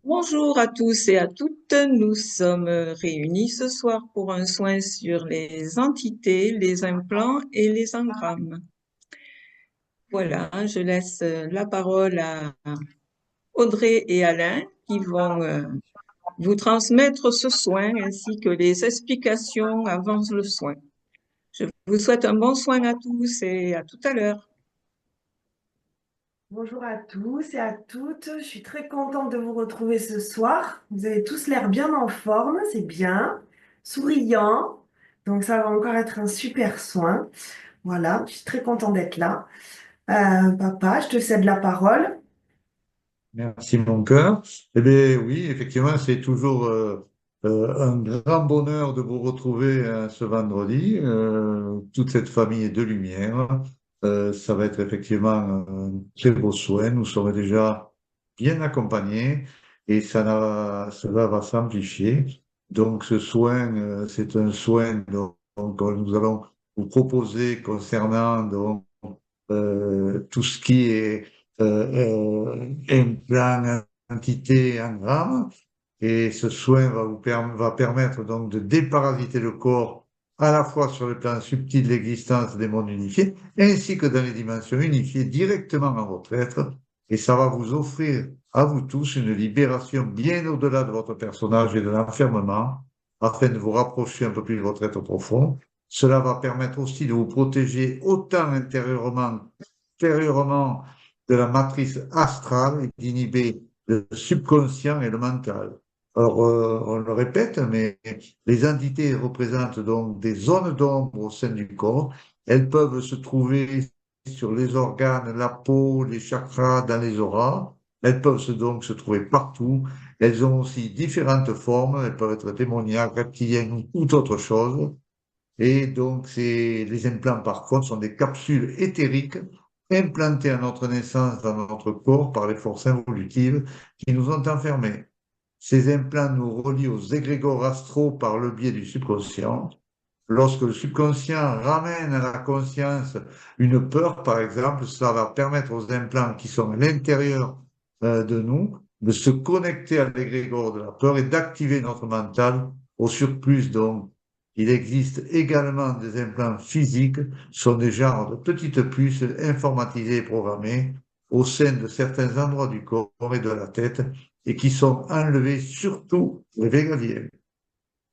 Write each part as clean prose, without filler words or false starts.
Bonjour à tous et à toutes. Nous sommes réunis ce soir pour un soin sur les entités, les implants et les engrammes. Voilà, je laisse la parole à Audrey et Alain qui vont vous transmettre ce soin ainsi que les explications avant le soin. Je vous souhaite un bon soin à tous et à tout à l'heure. Bonjour à tous et à toutes. Je suis très contente de vous retrouver ce soir. Vous avez tous l'air bien en forme, c'est bien, souriant. Donc ça va encore être un super soin. Voilà, je suis très contente d'être là. Papa, je te cède la parole. Merci mon cœur. Eh bien oui, effectivement, c'est toujours un grand bonheur de vous retrouver ce vendredi, toute cette famille de lumière. Ça va être effectivement un très beau soin. Nous sommes déjà bien accompagnés et cela va s'amplifier. Donc ce soin, c'est un soin donc, nous allons vous proposer concernant tout ce qui est implant, entité, engramme. Et ce soin va permettre donc de déparasiter le corps à la fois sur le plan subtil de l'existence des mondes unifiés, ainsi que dans les dimensions unifiées directement en votre être. Et ça va vous offrir à vous tous une libération bien au-delà de votre personnage et de l'enfermement, afin de vous rapprocher un peu plus de votre être profond. Cela va permettre aussi de vous protéger autant intérieurement de la matrice astrale et d'inhiber le subconscient et le mental. Alors, on le répète, mais les entités représentent donc des zones d'ombre au sein du corps. Elles peuvent se trouver sur les organes, la peau, les chakras, dans les auras. Elles peuvent donc se trouver partout. Elles ont aussi différentes formes. Elles peuvent être démoniaques, reptiliennes ou toute autre chose. Et donc, les implants, par contre, sont des capsules éthériques implantées à notre naissance dans notre corps par les forces involutives qui nous ont enfermés. Ces implants nous relient aux égrégores astraux par le biais du subconscient. Lorsque le subconscient ramène à la conscience une peur, par exemple, ça va permettre aux implants qui sont à l'intérieur de nous de se connecter à l'égrégore de la peur et d'activer notre mental au surplus. Donc, il existe également des implants physiques, ce sont des genres de petites puces informatisées et programmées au sein de certains endroits du corps et de la tête et qui sont enlevés surtout les végaliens.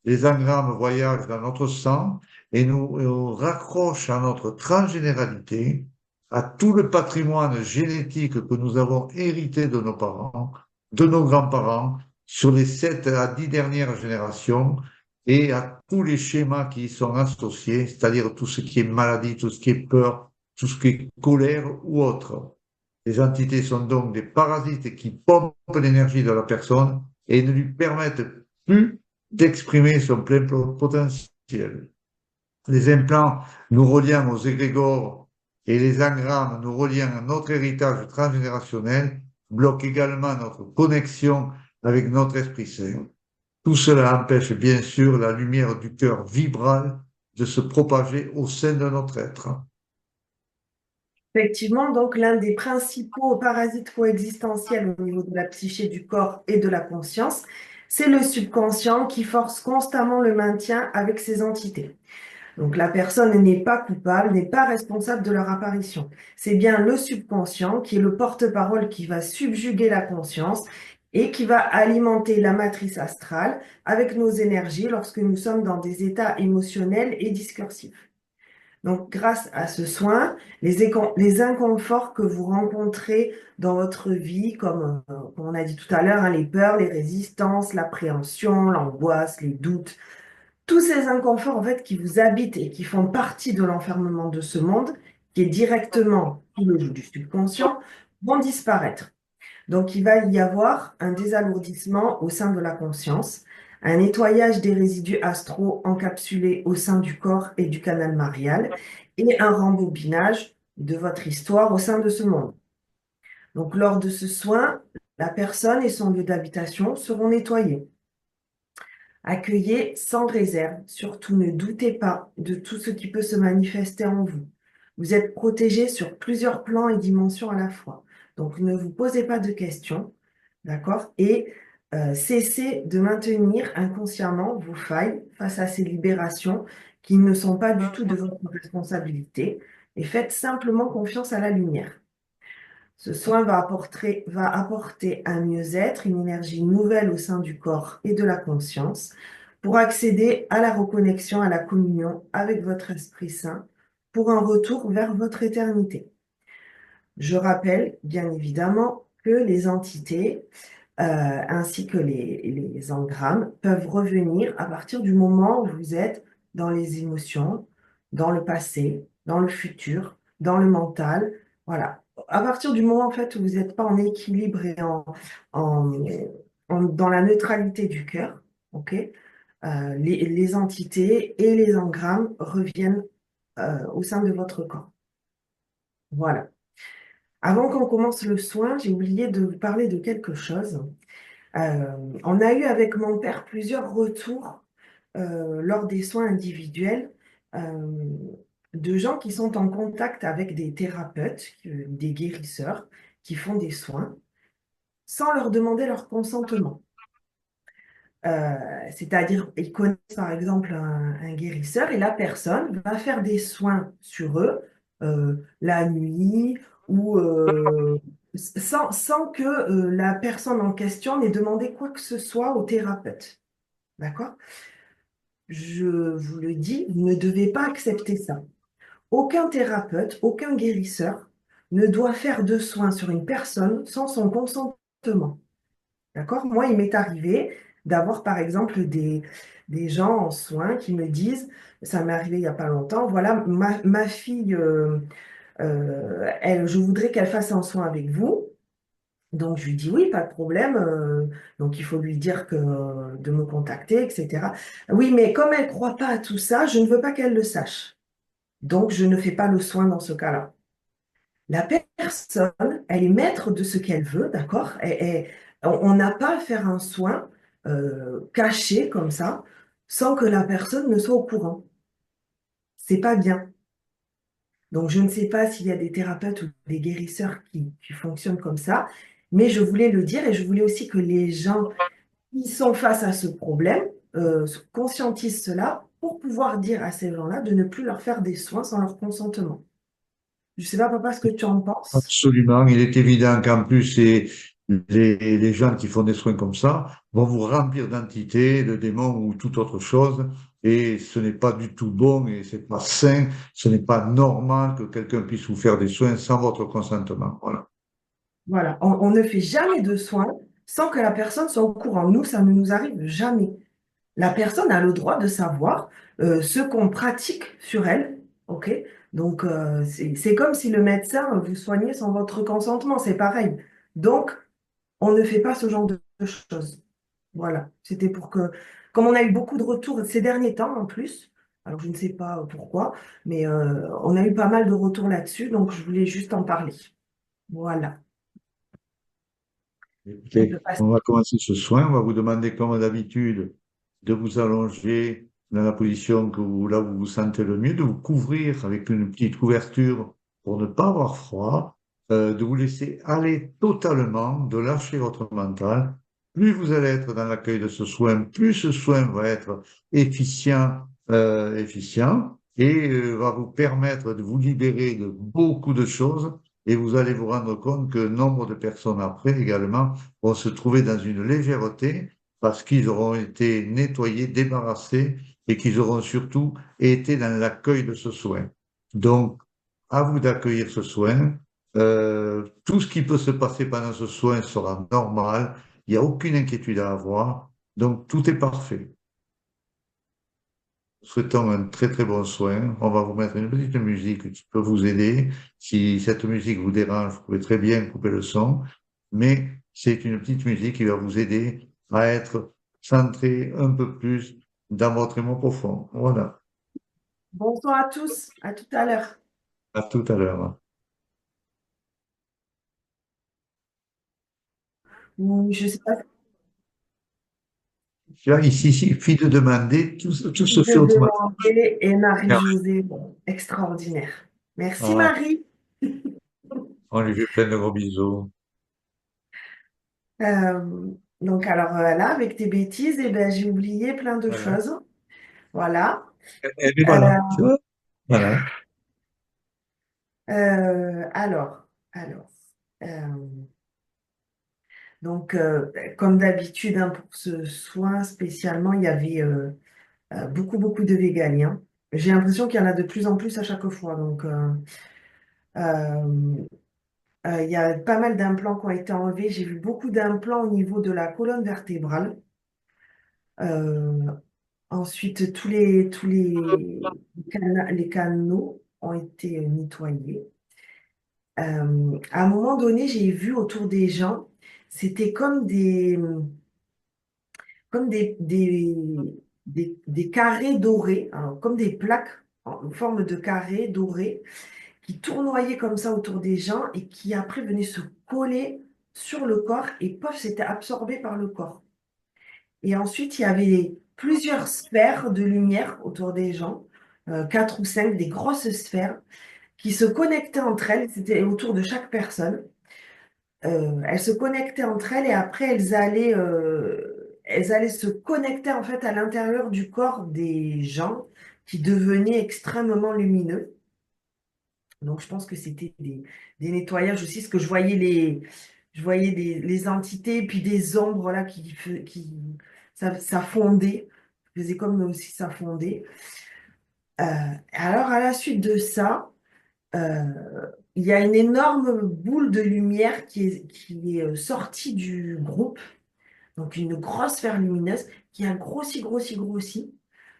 Les engrammes voyagent dans notre sang et nous raccrochent à notre transgénéralité, à tout le patrimoine génétique que nous avons hérité de nos parents, de nos grands-parents, sur les 7 à 10 dernières générations, et à tous les schémas qui y sont associés, c'est-à-dire tout ce qui est maladie, tout ce qui est peur, tout ce qui est colère ou autre. Les entités sont donc des parasites qui pompent l'énergie de la personne et ne lui permettent plus d'exprimer son plein potentiel. Les implants nous reliant aux égrégores et les engrammes nous reliant à notre héritage transgénérationnel bloquent également notre connexion avec notre esprit saint. Tout cela empêche bien sûr la lumière du cœur vibral de se propager au sein de notre être. Effectivement, donc l'un des principaux parasites coexistentiels au niveau de la psyché du corps et de la conscience, c'est le subconscient qui force constamment le maintien avec ces entités. Donc la personne n'est pas coupable, n'est pas responsable de leur apparition. C'est bien le subconscient qui est le porte-parole qui va subjuguer la conscience et qui va alimenter la matrice astrale avec nos énergies lorsque nous sommes dans des états émotionnels et discursifs. Donc, grâce à ce soin, les inconforts que vous rencontrez dans votre vie, comme on a dit tout à l'heure, hein, les peurs, les résistances, l'appréhension, l'angoisse, les doutes, tous ces inconforts en fait qui vous habitent et qui font partie de l'enfermement de ce monde, qui est directement sous le joug du subconscient, vont disparaître. Donc il va y avoir un désalourdissement au sein de la conscience, un nettoyage des résidus astraux encapsulés au sein du corps et du canal marial, et un rembobinage de votre histoire au sein de ce monde. Donc lors de ce soin, la personne et son lieu d'habitation seront nettoyés. Accueillez sans réserve, surtout ne doutez pas de tout ce qui peut se manifester en vous. Vous êtes protégé sur plusieurs plans et dimensions à la fois. Donc ne vous posez pas de questions, d'accord? Et cessez de maintenir inconsciemment vos failles face à ces libérations qui ne sont pas du tout de votre responsabilité et faites simplement confiance à la lumière. Ce soin va apporter un mieux-être, une énergie nouvelle au sein du corps et de la conscience pour accéder à la reconnexion, à la communion avec votre Esprit Saint pour un retour vers votre éternité. Je rappelle, bien évidemment, que les entités ainsi que les engrammes peuvent revenir à partir du moment où vous êtes dans les émotions, dans le passé, dans le futur, dans le mental. Voilà. À partir du moment en fait où vous n'êtes pas en équilibre et en- dans la neutralité du cœur, ok, les entités et les engrammes reviennent au sein de votre corps. Voilà. Avant qu'on commence le soin, j'ai oublié de vous parler de quelque chose. Euh, on a eu avec mon père plusieurs retours lors des soins individuels euh, de gens qui sont en contact avec des thérapeutes, des guérisseurs, qui font des soins sans leur demander leur consentement. C'est-à-dire, ils connaissent par exemple un guérisseur et la personne va faire des soins sur eux la nuit ou sans que la personne en question n'ait demandé quoi que ce soit au thérapeute. D'accord? Je vous le dis, vous ne devez pas accepter ça. Aucun thérapeute, aucun guérisseur ne doit faire de soins sur une personne sans son consentement. D'accord? Moi, il m'est arrivé d'avoir, par exemple, des gens en soins qui me disent, ça m'est arrivé il n'y a pas longtemps, voilà, ma fille, je voudrais qu'elle fasse un soin avec vous. Donc, je lui dis oui, pas de problème. Donc, il faut lui dire de me contacter, etc. Oui, mais comme elle ne croit pas à tout ça, je ne veux pas qu'elle le sache. Donc, je ne fais pas le soin dans ce cas-là. La personne, elle est maître de ce qu'elle veut, d'accord? On n'a pas à faire un soin caché comme ça, sans que la personne ne soit au courant. C'est pas bien. Donc, je ne sais pas s'il y a des thérapeutes ou des guérisseurs qui fonctionnent comme ça, mais je voulais le dire et je voulais aussi que les gens qui sont face à ce problème conscientisent cela pour pouvoir dire à ces gens-là de ne plus leur faire des soins sans leur consentement. Je ne sais pas, papa, ce que tu en penses. Absolument. Il est évident qu'en plus, les gens qui font des soins comme ça vont vous remplir d'entités, de démons ou toute autre chose. Et ce n'est pas du tout bon et c'est pas sain. Ce n'est pas normal que quelqu'un puisse vous faire des soins sans votre consentement. Voilà. Voilà, on ne fait jamais de soins sans que la personne soit au courant. Nous, ça ne nous arrive jamais. La personne a le droit de savoir ce qu'on pratique sur elle, ok? Donc, c'est comme si le médecin vous soignait sans votre consentement, c'est pareil. Donc, on ne fait pas ce genre de choses. Voilà, c'était pour que, comme on a eu beaucoup de retours ces derniers temps en plus, alors je ne sais pas pourquoi, mais on a eu pas mal de retours là-dessus, donc je voulais juste en parler. Voilà, on peut Écoutez, passer. on va commencer ce soin. On va vous demander, comme d'habitude, de vous allonger dans la position là où vous vous sentez le mieux, de vous couvrir avec une petite couverture pour ne pas avoir froid, de vous laisser aller totalement, de lâcher votre mental. Plus vous allez être dans l'accueil de ce soin, plus ce soin va être efficient et va vous permettre de vous libérer de beaucoup de choses. Et vous allez vous rendre compte que nombre de personnes après également vont se trouver dans une légèreté parce qu'ils auront été nettoyés, débarrassés et qu'ils auront surtout été dans l'accueil de ce soin. Donc, à vous d'accueillir ce soin. Tout ce qui peut se passer pendant ce soin sera normal. Il n'y a aucune inquiétude à avoir. Donc, tout est parfait. Souhaitons un très très bon soin. On va vous mettre une petite musique qui peut vous aider. Si cette musique vous dérange, vous pouvez très bien couper le son, mais c'est une petite musique qui va vous aider à être centré un peu plus dans votre émotion profond. Voilà. Bonsoir à tous, à tout à l'heure. À tout à l'heure. Ou je sais pas Tu vois, ici, il suffit de demander, tout si se fait de automatiquement. demander et Marie-Josée, bon, extraordinaire. Merci Voilà. Marie. On lui fait plein de gros bisous. Euh, Donc, alors là, avec tes bêtises, eh ben, j'ai oublié plein de Voilà. choses. Voilà. Et Euh, voilà, tu vois? Voilà. alors, euh, donc, comme d'habitude, hein, pour ce soin spécialement, il y avait beaucoup, beaucoup de végaliens. J'ai l'impression qu'il y en a de plus en plus à chaque fois. Donc, euh, il y a pas mal d'implants qui ont été enlevés. J'ai vu beaucoup d'implants au niveau de la colonne vertébrale. Euh, Ensuite, les canaux ont été nettoyés. À un moment donné, j'ai vu autour des gens, c'était comme des carrés dorés, alors, comme des plaques en forme de carrés dorés qui tournoyaient comme ça autour des gens et qui après venaient se coller sur le corps et pof, c'était absorbé par le corps. Et ensuite, il y avait plusieurs sphères de lumière autour des gens, quatre ou cinq, des grosses sphères qui se connectaient entre elles, c'était autour de chaque personne. Elles se connectaient entre elles et après elles allaient se connecter en fait à l'intérieur du corps des gens qui devenaient extrêmement lumineux. Donc je pense que c'était des nettoyages aussi, parce que je voyais les entités puis des ombres là ça fondait, ça faisait comme si ça fondait. Alors à la suite de ça, euh, il y a une énorme boule de lumière qui est sortie du groupe, donc une grosse sphère lumineuse qui a grossi, grossi, grossi,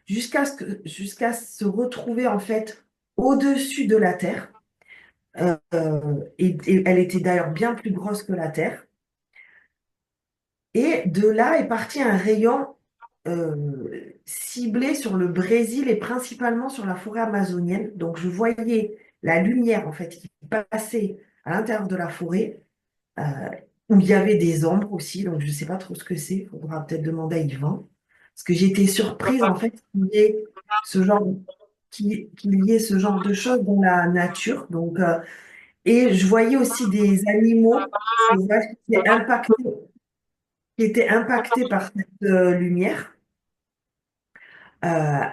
jusqu'à se retrouver en fait au-dessus de la Terre. Et elle était d'ailleurs bien plus grosse que la Terre. Et de là est parti un rayon ciblé sur le Brésil et principalement sur la forêt amazonienne. Donc je voyais la lumière en fait qui passait à l'intérieur de la forêt, euh, où il y avait des ombres aussi. Donc je ne sais pas trop ce que c'est. Il faudra peut-être demander à Yvan. Parce que j'ai été surprise en fait ce genre, qu'il y ait ce genre de choses dans la nature. Donc, et je voyais aussi des animaux sauvages qui étaient impactés par cette lumière.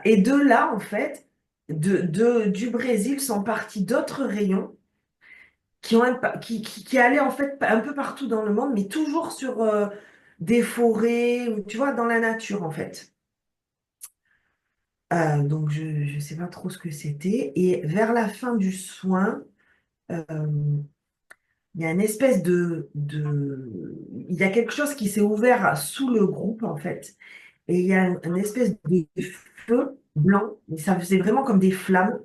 Et de là, en fait, du Brésil sont partis d'autres rayons qui allaient en fait un peu partout dans le monde, mais toujours sur des forêts, ou tu vois, dans la nature en fait. Donc je ne sais pas trop ce que c'était. Et vers la fin du soin, euh, il y a une espèce il y a quelque chose qui s'est ouvert sous le groupe en fait. Et il y a une espèce de feu blanc, mais ça faisait vraiment comme des flammes,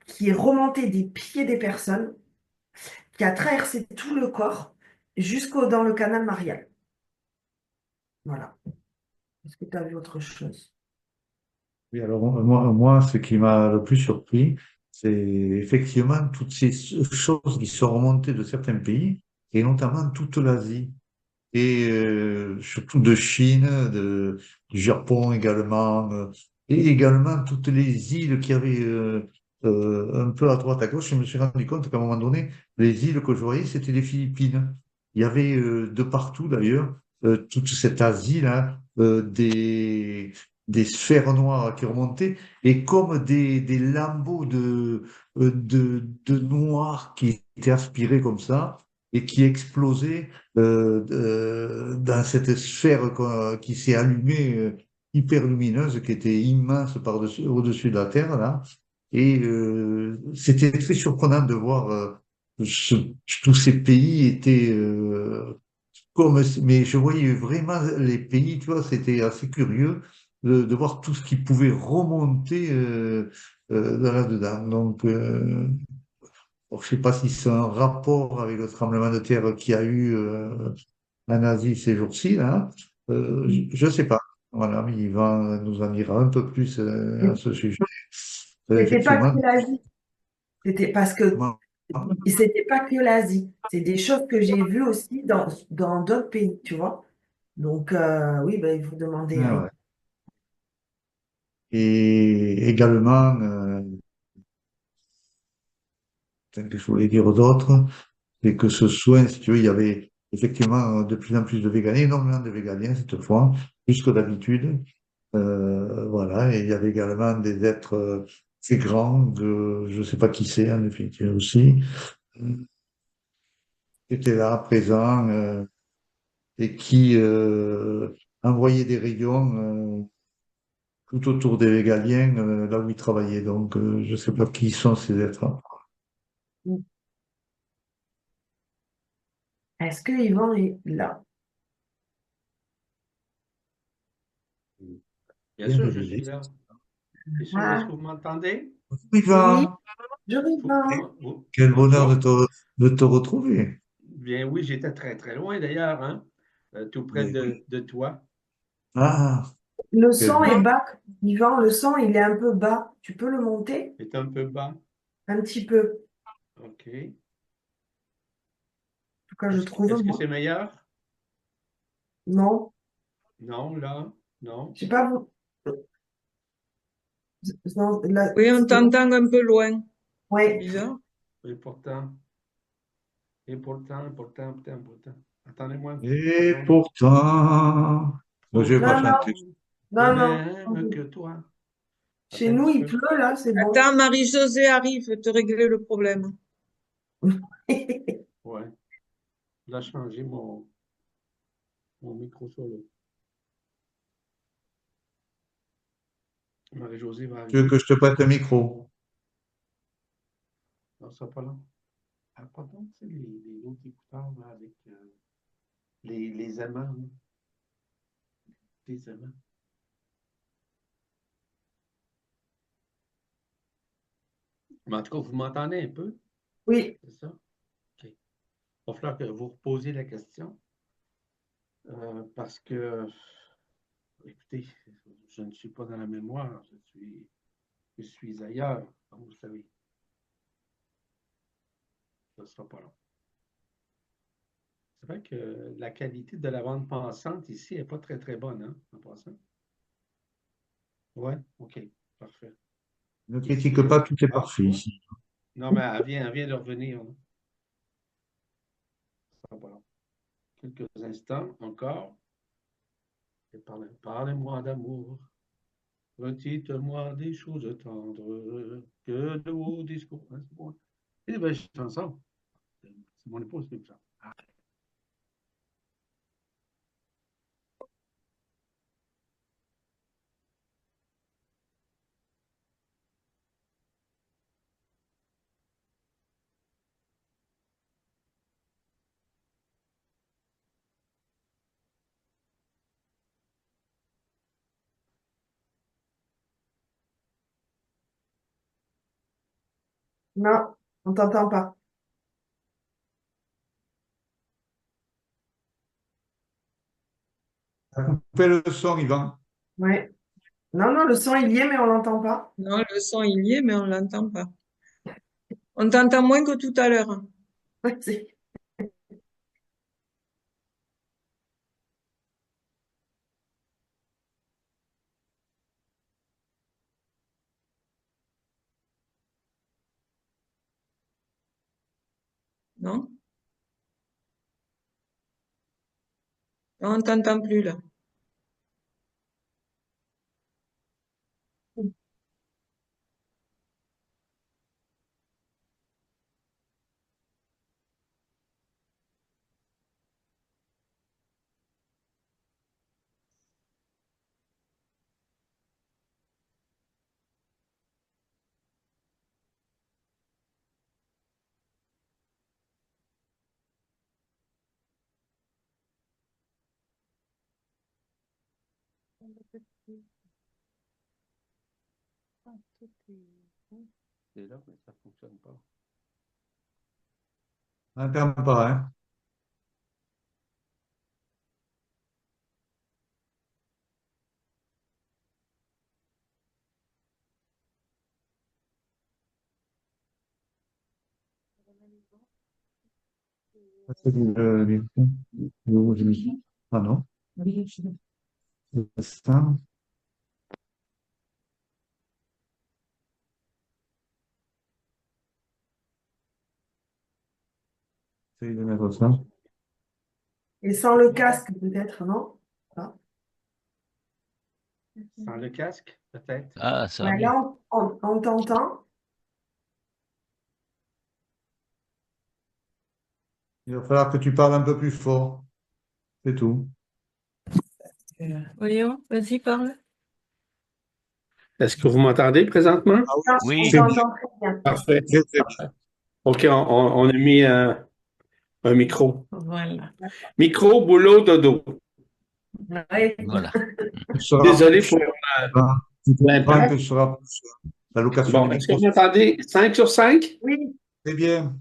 qui est remonté des pieds des personnes, qui a traversé tout le corps jusqu'au dans le canal Marial. Voilà. Est-ce que tu as vu autre chose? Oui, alors moi, ce qui m'a le plus surpris, c'est effectivement toutes ces choses qui sont remontées de certains pays, et notamment toute l'Asie, et surtout de Chine, du Japon également, et également toutes les îles qui avaient un peu à droite, à gauche. Je me suis rendu compte qu'à un moment donné, les îles que je voyais, c'était les Philippines. Il y avait de partout d'ailleurs, toute cette Asie-là, des sphères noires qui remontaient, et comme des lambeaux de noir qui étaient aspirés comme ça, et qui explosaient dans cette sphère qui s'est allumée, hyper lumineuse, qui était immense par-dessus, au-dessus de la Terre, là. Et c'était très surprenant de voir ce- tous ces pays étaient comme, mais je voyais vraiment les pays, tu vois, c'était assez curieux de voir tout ce qui pouvait remonter là-dedans. Donc, je sais pas si c'est un rapport avec le tremblement de terre qu'il y a eu en Asie ces jours-ci, là. Je ne sais pas. Voilà, mais Yvan nous en dira un peu plus à ce sujet. C'était pas Effectivement, que l'Asie. C'était parce que comment- c'était pas que l'Asie. C'est des choses que j'ai vues aussi dans d'autres pays, tu vois. Donc, oui, ben, il faut demander à ah ouais. Et également, qu'est-ce que je voulais dire d'autre, c'est que ce soin, si tu veux, il y avait effectivement de plus en plus de végétariens, énormément de végétariens cette fois, plus que d'habitude. Voilà, et il y avait également des êtres très grands, je ne sais pas qui c'est en effet, aussi, qui étaient là, présents, et qui envoyaient des rayons tout autour des végaliens, là où ils travaillaient. Donc, je ne sais pas qui sont ces êtres. Est-ce que Yvan est là? Bien Bien sûr, je réveillé. suis là. Bien sûr, est-ce Ah, que vous m'entendez? oui, Yvan, je Yvan. quel bonheur Bonjour. de te retrouver. Bien oui, j'étais très très loin d'ailleurs, hein, tout près Mais oui. de toi. Ah, Le quel son est bonheur. bas, Yvan, le son, il est un peu bas. Tu peux le monter C'est un peu bas. un petit peu. OK. En tout cas, je trouve, Est-ce que moi. c'est meilleur? Non, Non, là? Non? je sais pas vous. Non, là, Oui, on t'entend un peu loin. C'est ouais. bizarre. Et pourtant, et pourtant. Attendez-moi une Et seconde. pourtant, moi, je vais pas Non, non, chanter. Pourtant, je non, n'aime non. que toi. Chez Attends un nous, petit il peu. pleut, là, c'est bon. Attends, Marie-Josée arrive te régler le problème. Ouais. Là, changer mon micro solo. Marie-Josée va Tu veux arriver. que je te prête le micro? Non, ça sera pas long. Ah, pardon, tu sais, les autres écouteurs là, avec les aimants, là. Les aimants. Mais en tout cas, vous m'entendez un peu, Oui, c'est ça? OK. Il va falloir que vous reposiez la question parce que, écoutez, je ne suis pas dans la mémoire, je suis ailleurs, comme vous savez. Ça ne sera pas long. C'est vrai que la qualité de la bande passante ici n'est pas très, très bonne, hein, en passant. Ouais, OK, parfait. Ne critique Ici, pas, tout est ah, parfait ouais. ici. Non, mais elle vient de revenir, là. Ça sera pas long. Quelques instants encore. Et parlez-moi d'amour. Redites-moi des choses tendres que de vos discours. Hein, c'est bon. C'est des belles chansons. C'est mon épouse qui me chante. Ah, non, on t'entend pas. T'as coupé le son, Yvan. Ouais. Non, non, le son, il y est, mais on l'entend pas. Non, le son, il y est, mais on l'entend pas. On t'entend moins que tout à l'heure. Ouais, Non? Non, on t'entend plus, là. c'est là, mais ça ne fonctionne pas. On n'entend pas, hein? C'est ah non, c'est ça. C'est de mettre ça. Et sans le casque, peut-être, non? Ah. Sans le casque, peut-être. Ah, ça va Ouais, mieux. là, on t'entend. Il va falloir que tu parles un peu plus fort. C'est tout. Léon, vas-y, parle. Est-ce que vous m'entendez présentement? Ah Non, oui, on Oui, c'est t'entend très bien. Parfait. très, très bien. OK, on a mis un micro. Voilà. Micro, boulot, dodo. Ouais. voilà. Tu seras Désolé plus pour hein. Tu comprends l'impact. que ce sera plus la location Bon, du est-ce que micro. vous m'entendez? 5 sur 5? Oui, Très bien.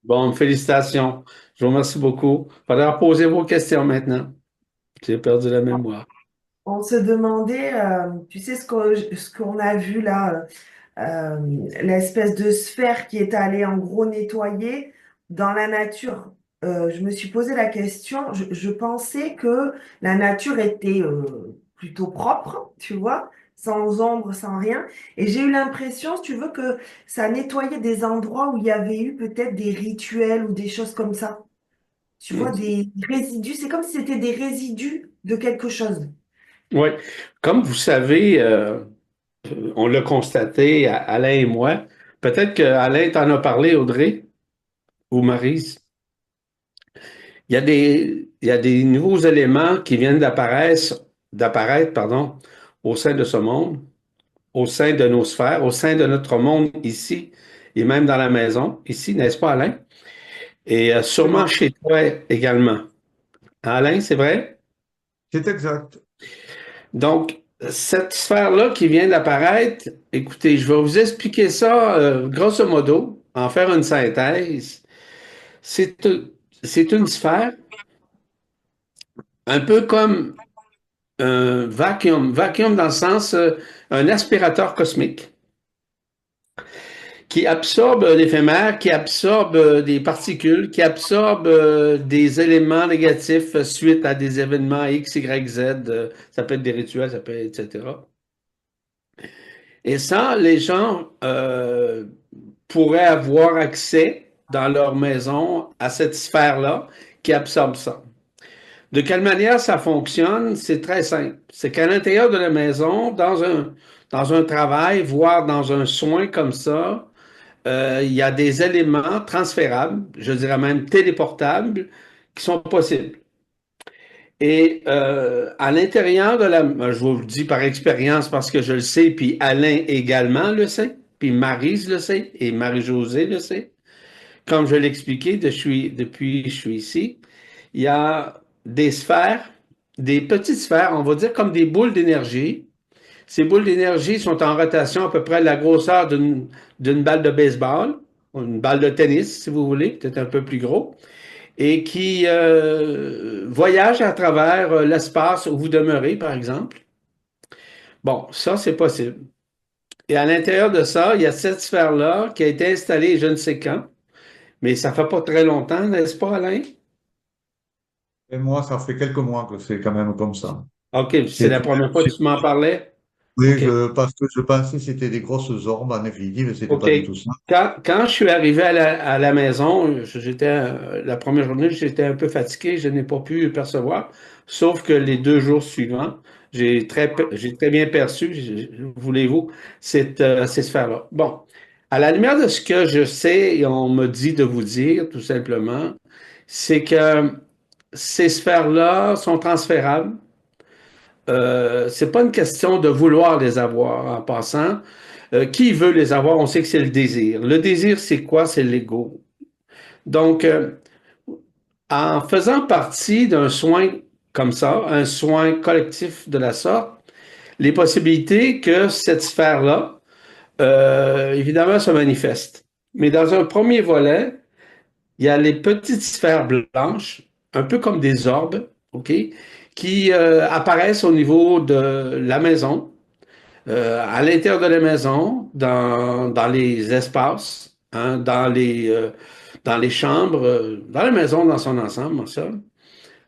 Bon, félicitations. Je vous remercie beaucoup. Il faudra poser vos questions maintenant. J'ai perdu la mémoire. on se demandait, tu sais ce qu'on a vu là, euh, l'espèce de sphère qui est allée en gros nettoyer dans la nature. Je me suis posé la question, je pensais que la nature était plutôt propre, tu vois, sans ombre, sans rien. Et j'ai eu l'impression, si tu veux, que ça nettoyait des endroits où il y avait eu peut-être des rituels ou des choses comme ça. Tu vois, des résidus, c'est comme si c'était des résidus de quelque chose. Oui. Comme vous savez, on l'a constaté, Alain et moi. Peut-être que Alain t'en a parlé, Audrey ou Maryse. Il y a des nouveaux éléments qui viennent d'apparaître, pardon, au sein de ce monde, au sein de nos sphères, au sein de notre monde ici et même dans la maison, ici, n'est-ce pas, Alain? Et sûrement chez toi également. Alain, c'est vrai? C'est exact. Donc, cette sphère-là qui vient d'apparaître, écoutez, je vais vous expliquer ça grosso modo, en faire une synthèse. C'est c'est une sphère un peu comme un vacuum dans le sens, un aspirateur cosmique qui absorbe l'éphémère, qui absorbe des particules, qui absorbe des éléments négatifs suite à des événements X, Y, Z. Ça peut être des rituels, ça peut être, etc. Et ça, les gens pourraient avoir accès dans leur maison à cette sphère-là qui absorbe ça. De quelle manière ça fonctionne? C'est très simple. C'est qu'à l'intérieur de la maison, dans un travail, voire dans un soin comme ça, il y a des éléments transférables, je dirais même téléportables, qui sont possibles. Et à l'intérieur de je vous le dis par expérience parce que je le sais, puis Alain également le sait, puis Maryse le sait, et Marie-Josée le sait. Comme je l'ai expliqué depuis que je suis ici, il y a des sphères, des petites sphères, on va dire comme des boules d'énergie. Ces boules d'énergie sont en rotation à peu près la grosseur d'une balle de baseball, ou une balle de tennis, si vous voulez, peut-être un peu plus gros, et qui voyagent à travers l'espace où vous demeurez, par exemple. Bon, ça, c'est possible. Et à l'intérieur de ça, il y a cette sphère-là qui a été installée je ne sais quand, mais ça fait pas très longtemps, n'est-ce pas, Alain? Et moi, ça fait quelques mois que c'est quand même comme ça. OK, c'est C'est la tout- première fois que c'est- tu m'en parlais? Oui, OK. parce que je pensais que c'était des grosses orbes en définitive, et c'était OK. pas du tout ça. Quand je suis arrivé à la maison, la première journée, j'étais un peu fatigué, je n'ai pas pu percevoir, sauf que les 2 jours suivants, j'ai très bien perçu, voulez-vous, ces sphères-là. Bon, à la lumière de ce que je sais et on me dit de vous dire, tout simplement, c'est que ces sphères-là sont transférables. C'est pas une question de vouloir les avoir en passant. Qui veut les avoir? On sait que c'est le désir. Le désir, c'est quoi? C'est l'ego. Donc, en faisant partie d'un soin comme ça, un soin collectif de la sorte, les possibilités que cette sphère-là, évidemment, se manifeste. Mais dans un premier volet, il y a les petites sphères blanches, un peu comme des orbes, OK, qui apparaissent au niveau de la maison, à l'intérieur de la maison, dans les espaces, hein, dans les chambres, dans la maison dans son ensemble, en somme.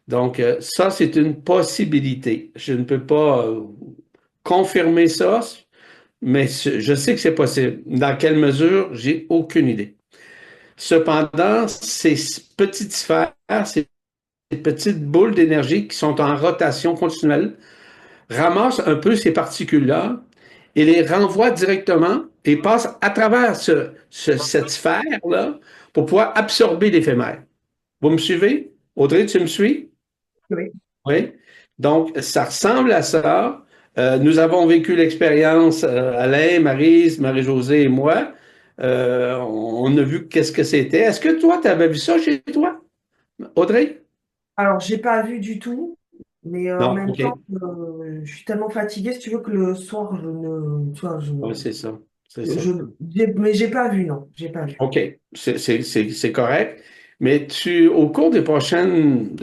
Donc, ça, c'est une possibilité. Je ne peux pas confirmer ça, mais je sais que c'est possible. Dans quelle mesure, j'ai aucune idée. Cependant, ces petites sphères, ces petites boules d'énergie qui sont en rotation continuelle ramassent un peu ces particules-là et les renvoient directement et passent à travers cette sphère-là pour pouvoir absorber l'éphémère. Vous me suivez? Audrey, tu me suis? Oui. Oui. Donc, ça ressemble à ça. Nous avons vécu l'expérience, Alain, Maryse, Marie-Josée et moi. On a vu qu'est-ce que c'était. Est-ce que toi, tu avais vu ça chez toi, Audrey? Alors, j'ai pas vu du tout, mais en Non, même OK. temps, je suis tellement fatiguée, si tu veux, que le soir, Oui, c'est ça. C'est ça. mais j'ai pas vu, non, j'ai pas vu. OK, c'est correct. Mais au cours des prochaines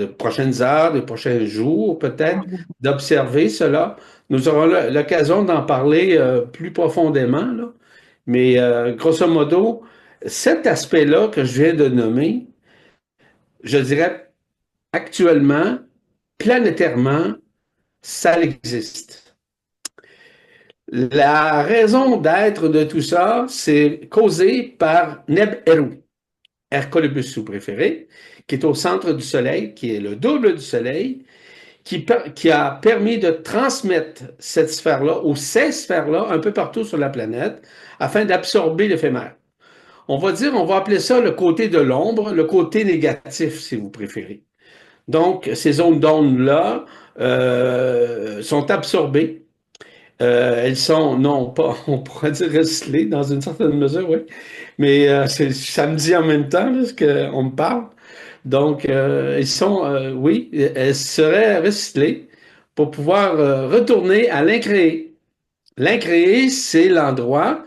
heures, des prochains jours, peut-être, d'observer cela, nous aurons l'occasion d'en parler plus profondément, là. Mais grosso modo, cet aspect-là que je viens de nommer, je dirais actuellement, planétairement, ça existe. La raison d'être de tout ça, c'est causé par Neb Eru. Hercolubus sous préféré, qui est au centre du Soleil, qui est le double du Soleil, qui a permis de transmettre cette sphère-là ou ces sphères-là un peu partout sur la planète afin d'absorber l'éphémère. On va appeler ça le côté de l'ombre, le côté négatif, si vous préférez. Donc, ces zones d'onde-là sont absorbées. Elles sont, non pas, on pourrait dire recyclées dans une certaine mesure, oui, mais ça me dit en même temps, là, ce qu'on me parle. Donc, ils sont, oui, elles seraient recyclées pour pouvoir retourner à l'incréé. L'incréé, c'est l'endroit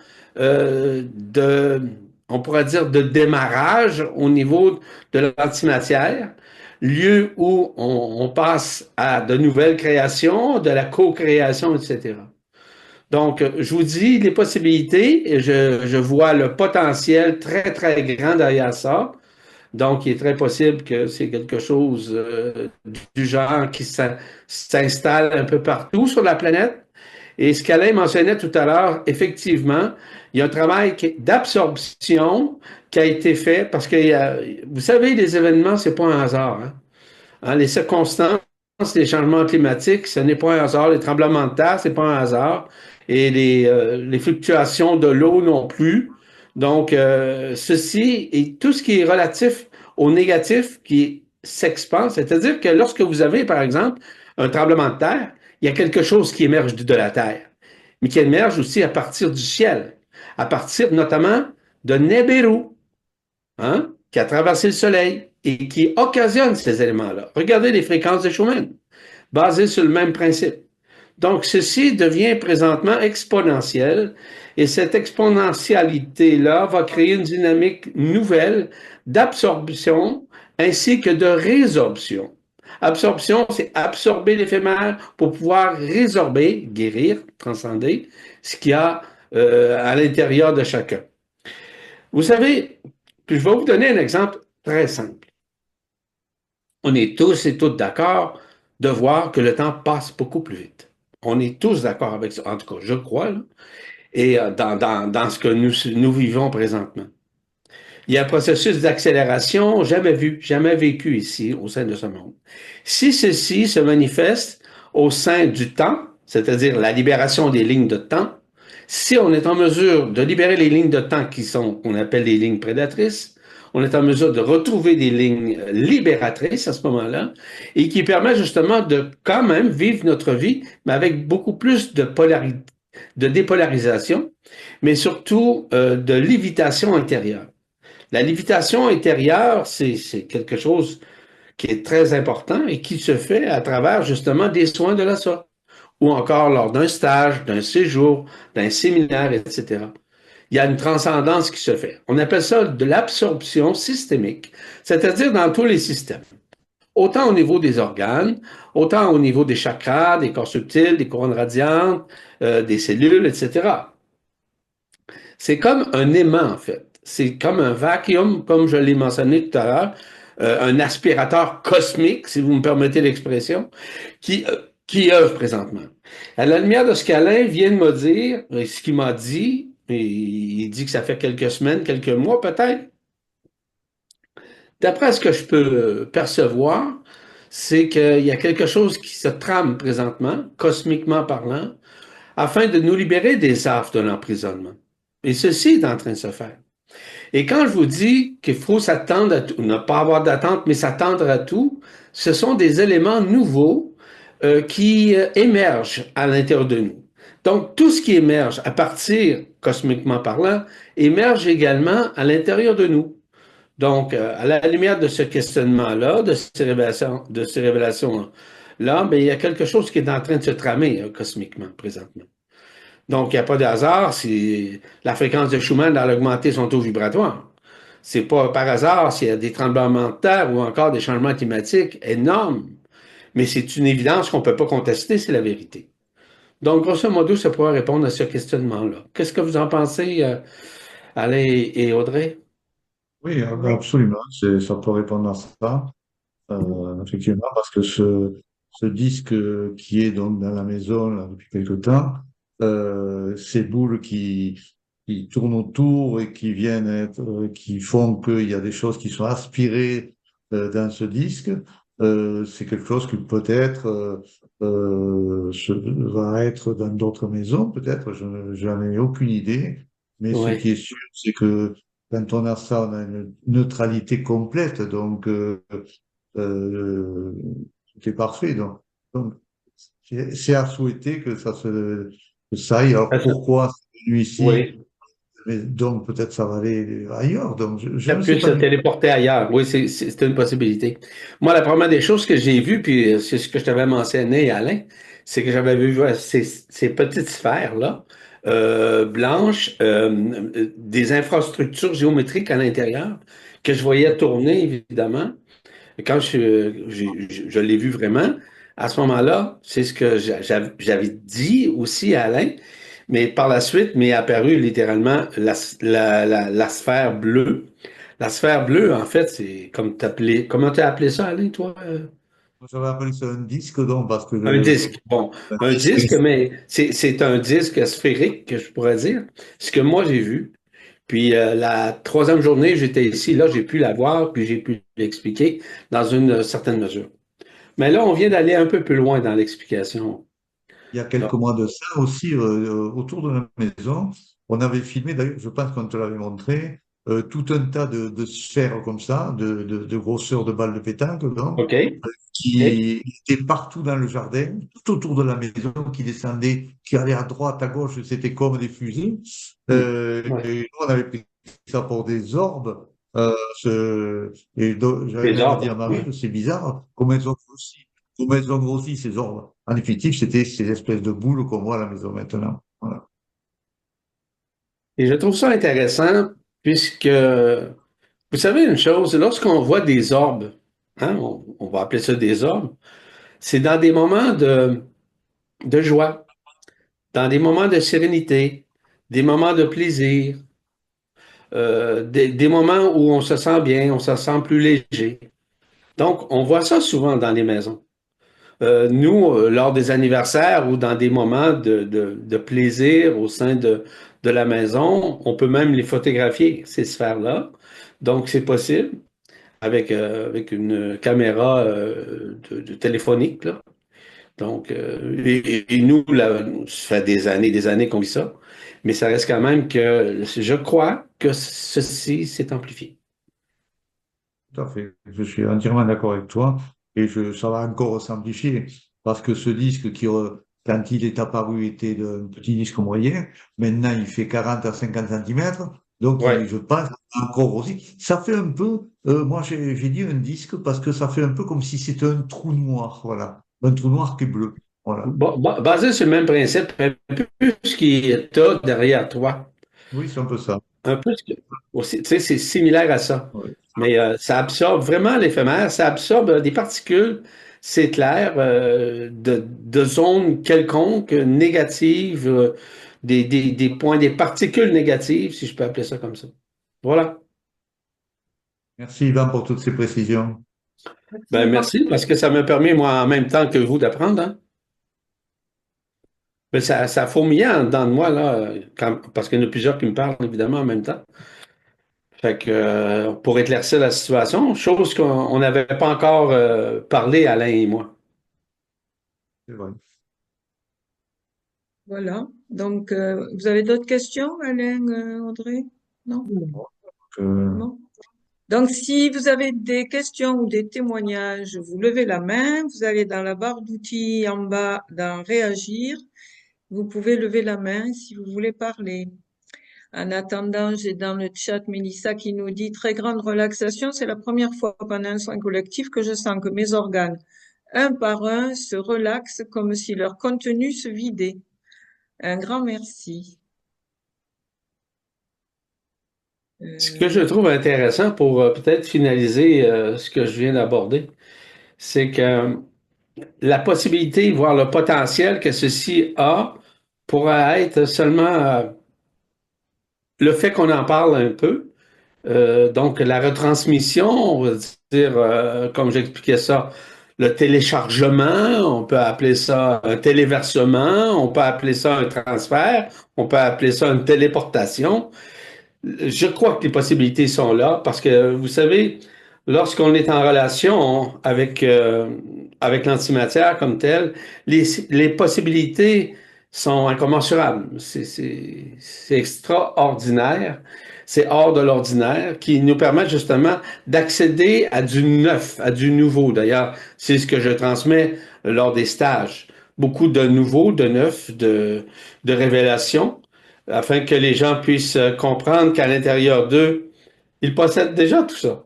on pourrait dire, de démarrage au niveau de l'antimatière, lieu où on passe à de nouvelles créations, de la co-création, etc. Donc, je vous dis les possibilités et je vois le potentiel très, très grand derrière ça. Donc, il est très possible que c'est quelque chose du genre qui s'installe un peu partout sur la planète. Et ce qu'Alain mentionnait tout à l'heure, effectivement, il y a un travail d'absorption qui a été fait parce que, vous savez, les événements, c'est pas un hasard, hein. Hein, les circonstances, les changements climatiques, ce n'est pas un hasard. Les tremblements de terre, c'est pas un hasard. Et les fluctuations de l'eau non plus. Donc, ceci et tout ce qui est relatif au négatif qui s'expanse, c'est-à-dire que lorsque vous avez, par exemple, un tremblement de terre, il y a quelque chose qui émerge de la terre, mais qui émerge aussi à partir du ciel, à partir notamment de Nibiru, hein, qui a traversé le Soleil et qui occasionne ces éléments-là. Regardez les fréquences de Schumann, basées sur le même principe. Donc, ceci devient présentement exponentiel et cette exponentialité-là va créer une dynamique nouvelle d'absorption ainsi que de résorption. Absorption, c'est absorber l'éphémère pour pouvoir résorber, guérir, transcender ce qu'il y a à l'intérieur de chacun. Vous savez, puis je vais vous donner un exemple très simple. On est tous et toutes d'accord de voir que le temps passe beaucoup plus vite. On est tous d'accord avec ça, en tout cas, je crois, là, et dans ce que nous vivons présentement. Il y a un processus d'accélération jamais vu, jamais vécu ici au sein de ce monde. Si ceci se manifeste au sein du temps, c'est-à-dire la libération des lignes de temps, si on est en mesure de libérer les lignes de temps qu'on appelle les lignes prédatrices, on est en mesure de retrouver des lignes libératrices à ce moment-là et qui permettent justement de quand même vivre notre vie, mais avec beaucoup plus de polarité, de dépolarisation, mais surtout de lévitation intérieure. La lévitation intérieure, c'est quelque chose qui est très important et qui se fait à travers justement des soins de la sorte, ou encore lors d'un stage, d'un séjour, d'un séminaire, etc. Il y a une transcendance qui se fait. On appelle ça de l'absorption systémique, c'est-à-dire dans tous les systèmes. Autant au niveau des organes, autant au niveau des chakras, des corps subtils, des couronnes radiantes, des cellules, etc. C'est comme un aimant, en fait. C'est comme un vacuum, comme je l'ai mentionné tout à l'heure, un aspirateur cosmique, si vous me permettez l'expression, qui œuvre présentement. À la lumière de ce qu'Alain vient de me dire, et ce qu'il m'a dit, et il dit que ça fait quelques semaines, quelques mois peut-être, d'après ce que je peux percevoir, c'est qu'il y a quelque chose qui se trame présentement, cosmiquement parlant, afin de nous libérer des affres de l'emprisonnement. Et ceci est en train de se faire. Et quand je vous dis qu'il faut s'attendre à tout, ne pas avoir d'attente, mais s'attendre à tout, ce sont des éléments nouveaux qui émergent à l'intérieur de nous. Donc, tout ce qui émerge à partir, cosmiquement parlant, émerge également à l'intérieur de nous. Donc, à la lumière de ce questionnement-là, de ces révélations-là, ben, il y a quelque chose qui est en train de se tramer cosmiquement, présentement. Donc, il n'y a pas de hasard si la fréquence de Schumann dans l'augmenter son taux vibratoire. C'est pas par hasard s'il y a des tremblements de terre ou encore des changements climatiques énormes. Mais c'est une évidence qu'on ne peut pas contester, c'est la vérité. Donc, grosso modo, ça pourrait répondre à ce questionnement-là. Qu'est-ce que vous en pensez, Alain et Audrey? Oui, absolument, ça peut répondre à ça. Effectivement, parce que ce disque qui est donc dans la maison là, depuis quelque temps, ces boules qui tournent autour et qui viennent être, qui font qu'il y a des choses qui sont aspirées dans ce disque, c'est quelque chose qui peut-être va être dans d'autres maisons, peut-être, j'en ai aucune idée, mais ce qui Oui, est sûr, c'est que quand on a ça, on a une neutralité complète, donc euh, c'est parfait. Donc c'est à souhaiter que ça aille. Alors pourquoi c'est venu ici? oui. Mais donc peut-être ça va aller ailleurs. Donc je Ça ne sais puisse pas se du tout. téléporter ailleurs. Oui, c'est une possibilité. Moi, la première des choses que j'ai vues, puis c'est ce que je t'avais mentionné, Alain, c'est que j'avais vu ces petites sphères-là, blanches, des infrastructures géométriques à l'intérieur, que je voyais tourner, évidemment. Et quand je l'ai vu vraiment, à ce moment-là, c'est ce que j'avais dit aussi à Alain, mais par la suite m'est apparu littéralement la sphère bleue. La sphère bleue, en fait, c'est comme t'appelais, comment t'as appelé ça, Alain, toi? J'avais appelé ça un disque, donc, parce que Un disque. Bon, un un disque, disque, mais c'est un disque sphérique, que je pourrais dire. Ce que moi, j'ai vu. Puis la troisième journée, j'étais ici, là, j'ai pu la voir, puis j'ai pu l'expliquer dans une certaine mesure. Mais là, on vient d'aller un peu plus loin dans l'explication. il y a quelques Donc, mois de ça aussi, autour de la maison, on avait filmé, d'ailleurs, je pense qu'on te l'avait montré, tout un tas de sphères comme ça, de grosseur de balles de pétanque, donc, OK, OK. qui étaient partout dans le jardin, tout autour de la maison, qui descendaient, qui allaient à droite, à gauche, c'était comme des fusées. Hmm. Ouais. Et nous, on avait pris ça pour des orbes. J'avais Les même dit à ordres. Marie, Ouais. c'est bizarre, comment ils ont grossi ces orbes. En effectif, c'était ces espèces de boules qu'on voit à la maison maintenant. Voilà. Et je trouve ça intéressant puisque, vous savez une chose, lorsqu'on voit des orbes, hein, on va appeler ça des orbes, c'est dans des moments de joie, dans des moments de sérénité, des moments de plaisir, des moments où on se sent bien, on se sent plus léger. Donc, on voit ça souvent dans les maisons. Nous, lors des anniversaires ou dans des moments de plaisir au sein de la maison, on peut même les photographier, ces sphères-là. Donc, c'est possible avec une caméra de téléphonique, là. Donc, et nous, là, ça fait des années qu'on vit ça. Mais ça reste quand même que je crois que ceci s'est amplifié. Tout à fait. Je suis entièrement d'accord avec toi. Ça va encore s'amplifier. Parce que ce disque quand il est apparu, était un petit disque moyen. Maintenant, il fait 40 à 50 centimètres. Donc, Ouais. je pense encore aussi. Ça fait un peu, moi, j'ai dit un disque parce que ça fait un peu comme si c'était un trou noir. Voilà. Un trou noir qui est bleu. Voilà. Basé sur le même principe, un peu ce qui est derrière toi. Oui, c'est un peu ça. Un peu aussi, tu sais, c'est similaire à ça. Ouais. Mais ça absorbe vraiment l'éphémère, ça absorbe des particules, c'est clair, de zones quelconques, négatives, des points, des particules négatives, si je peux appeler ça comme ça. Voilà. Merci, Ivan, pour toutes ces précisions. Merci, Ben, Yvan. merci, parce que ça m'a permis, moi, en même temps que vous, d'apprendre, hein. Ben, ça fourmillait en dedans de moi, là, parce qu'il y en a plusieurs qui me parlent, évidemment, en même temps. Fait que pour éclaircir la situation, chose qu'on n'avait pas encore parlé, Alain et moi. C'est vrai. Voilà. Donc, vous avez d'autres questions, Alain, Audrey? Non? Euh, Non? Donc, si vous avez des questions ou des témoignages, vous levez la main, vous allez dans la barre d'outils en bas dans Réagir. Vous pouvez lever la main si vous voulez parler. En attendant, j'ai dans le chat Mélissa qui nous dit très grande relaxation. C'est la première fois pendant un soin collectif que je sens que mes organes, un par un, se relaxent comme si leur contenu se vidait. Un grand merci. Ce que je trouve intéressant pour peut-être finaliser ce que je viens d'aborder, c'est que la possibilité, voire le potentiel que ceci a pourrait être seulement le fait qu'on en parle un peu. Donc, la retransmission, on va dire, comme j'expliquais ça, le téléchargement, on peut appeler ça un téléversement, on peut appeler ça un transfert, on peut appeler ça une téléportation. Je crois que les possibilités sont là parce que, vous savez, lorsqu'on est en relation avec l'antimatière comme telle, les possibilités sont incommensurables. C'est extraordinaire. C'est hors de l'ordinaire qui nous permet justement d'accéder à du neuf, à du nouveau. D'ailleurs, c'est ce que je transmets lors des stages. Beaucoup de nouveaux, de neuf, de révélations afin que les gens puissent comprendre qu'à l'intérieur d'eux, ils possèdent déjà tout ça.